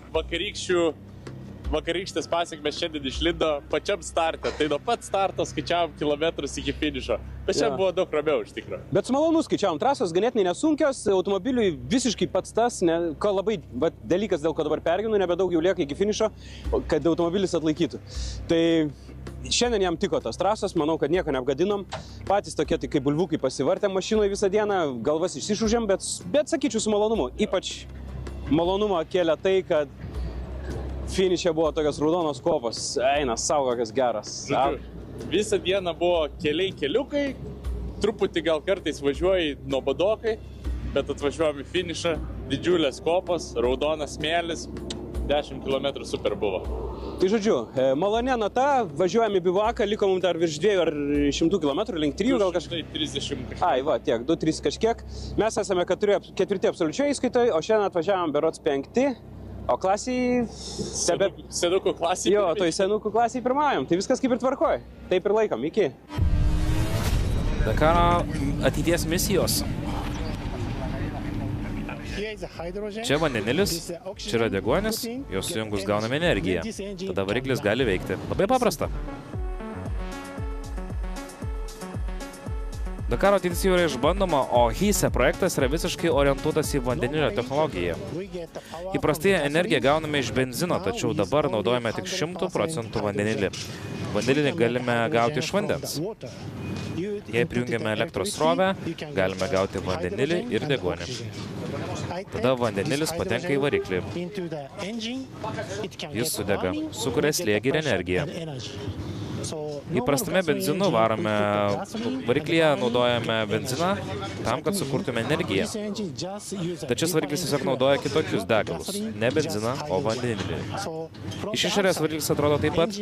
vakarykštės pasiekmes šiandien išlindo pačiam starte. Tai nuo pat starto skaičiavom kilometrus iki finišo. Bet čia buvo daug ramiau iš tikrųjų. Bet su malonu skaičiavom, trasos ganėtinai nesunkios, automobiliui visiškai pats tas, ko labai dalykas, dėl ko dabar perginu, nebedaug jau lieka iki finišo, kad automobilis atlaikytų. Tai šiandien jam tiko tos trasos, manau, kad nieko neapgadinom. Patys tokie tai kaip bulvukai pasivartėm mašinoje visą dieną, galvas išsišūžėm, bet sakyčiau su malonumu. Ypač malonumą kėlė tai, kad finiše buvo tokios raudonos kopos, eina savo kokias geras. Visą dieną buvo keliukai, truputį gal kartais važiuoji nuobodokai, bet atvažiuojam į finišą, didžiulės kopos, raudonas smėlis, 10 km super buvo. Tai žodžiu, malonė nata, važiuojam į bivaką, liko mums dar virš 2 ar 100 km, link 3 gal kažkaip. 230 kažkiek. Ai, va, tiek, 2-3 kažkiek. Mes esame 4 absoliučiai įskaitoje, o šiandien atvažiavam berods 5. O klasiai... Senukų klasiai. Jo, toj senukų klasiai pirmaujam. Tai viskas kaip ir tvarkoj. Taip ir laikom. Iki. Dakaro ateities misijos. Čia vandenilis, čia yra deguonis, jos sujungus gauname energiją. Tada variklis gali veikti. Labai paprasta. Dakaro ateitis jau yra išbandoma, o HISE projektas yra visiškai orientuotas į vandenilio technologiją. Įprastai energiją gauname iš benzino, tačiau dabar naudojame tik 100% vandenilį. Vandenilį galime gauti iš vandens. Jei prijungiame elektros srovę, galime gauti vandenilį ir deguonį. Tada vandenilis patenka į variklį. Jis sudega, sukuria slėgį ir energiją. Įprastame benzinu varome variklyje, naudojame benziną tam, kad sukurtume energiją. Tačiau variklis tiesiog naudoja kitokius degalus, ne benziną, o vandenilį. Iš išorės variklis atrodo taip pat,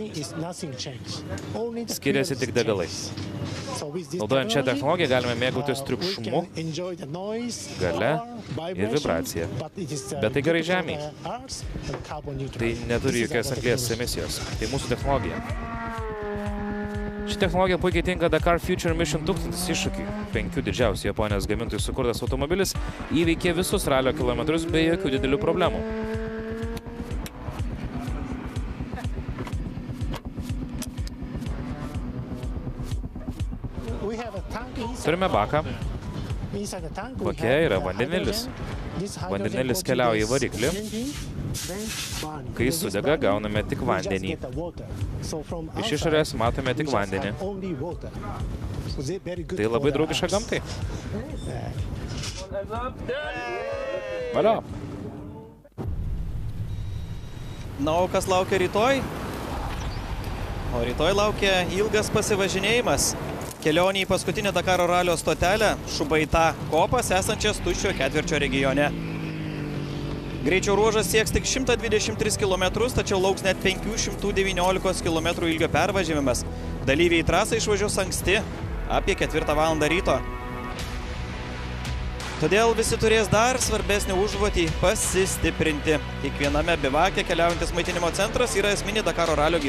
skiriasi tik degalai. Naudojant šią technologiją galime mėgautis triukšmu, galia ir vibracija. Bet tai gerai žemėje. Tai neturi jokios anglies emisijos. Tai mūsų technologija. Ši technologija puikiai tinka Dakar Future Mission 1000 iššūkiui. 5 didžiausių Japonijos gamintojų sukurtas automobilis įveikė visus ralio kilometrus be jokių didelių problemų. Turime baką. Bake yra vandenilis. Vandenilis keliauja į variklį. Kai sudega, gauname tik vandenį. Iš išorės matome tik vandenį. Tai labai draugiška gamtai. Valio. Na, o kas laukia rytoj? O rytoj laukia ilgas pasivažinėjimas. Kelionė į paskutinę Dakaro ralio stotelę Šubaita kopas esančias tuščio ketvirčio regione. Greičio ruožas sieks tik 123 km, tačiau lauks net 519 km ilgio pervažiavimas. Dalyviai trasą išvažiuos anksti, apie 4 valandą ryto. Todėl visi turės dar svarbesnį užduotį – pasistiprinti. Kiekviename bivake keliaujantis maitinimo centras yra esminė Dakaro ralio gyvenimo.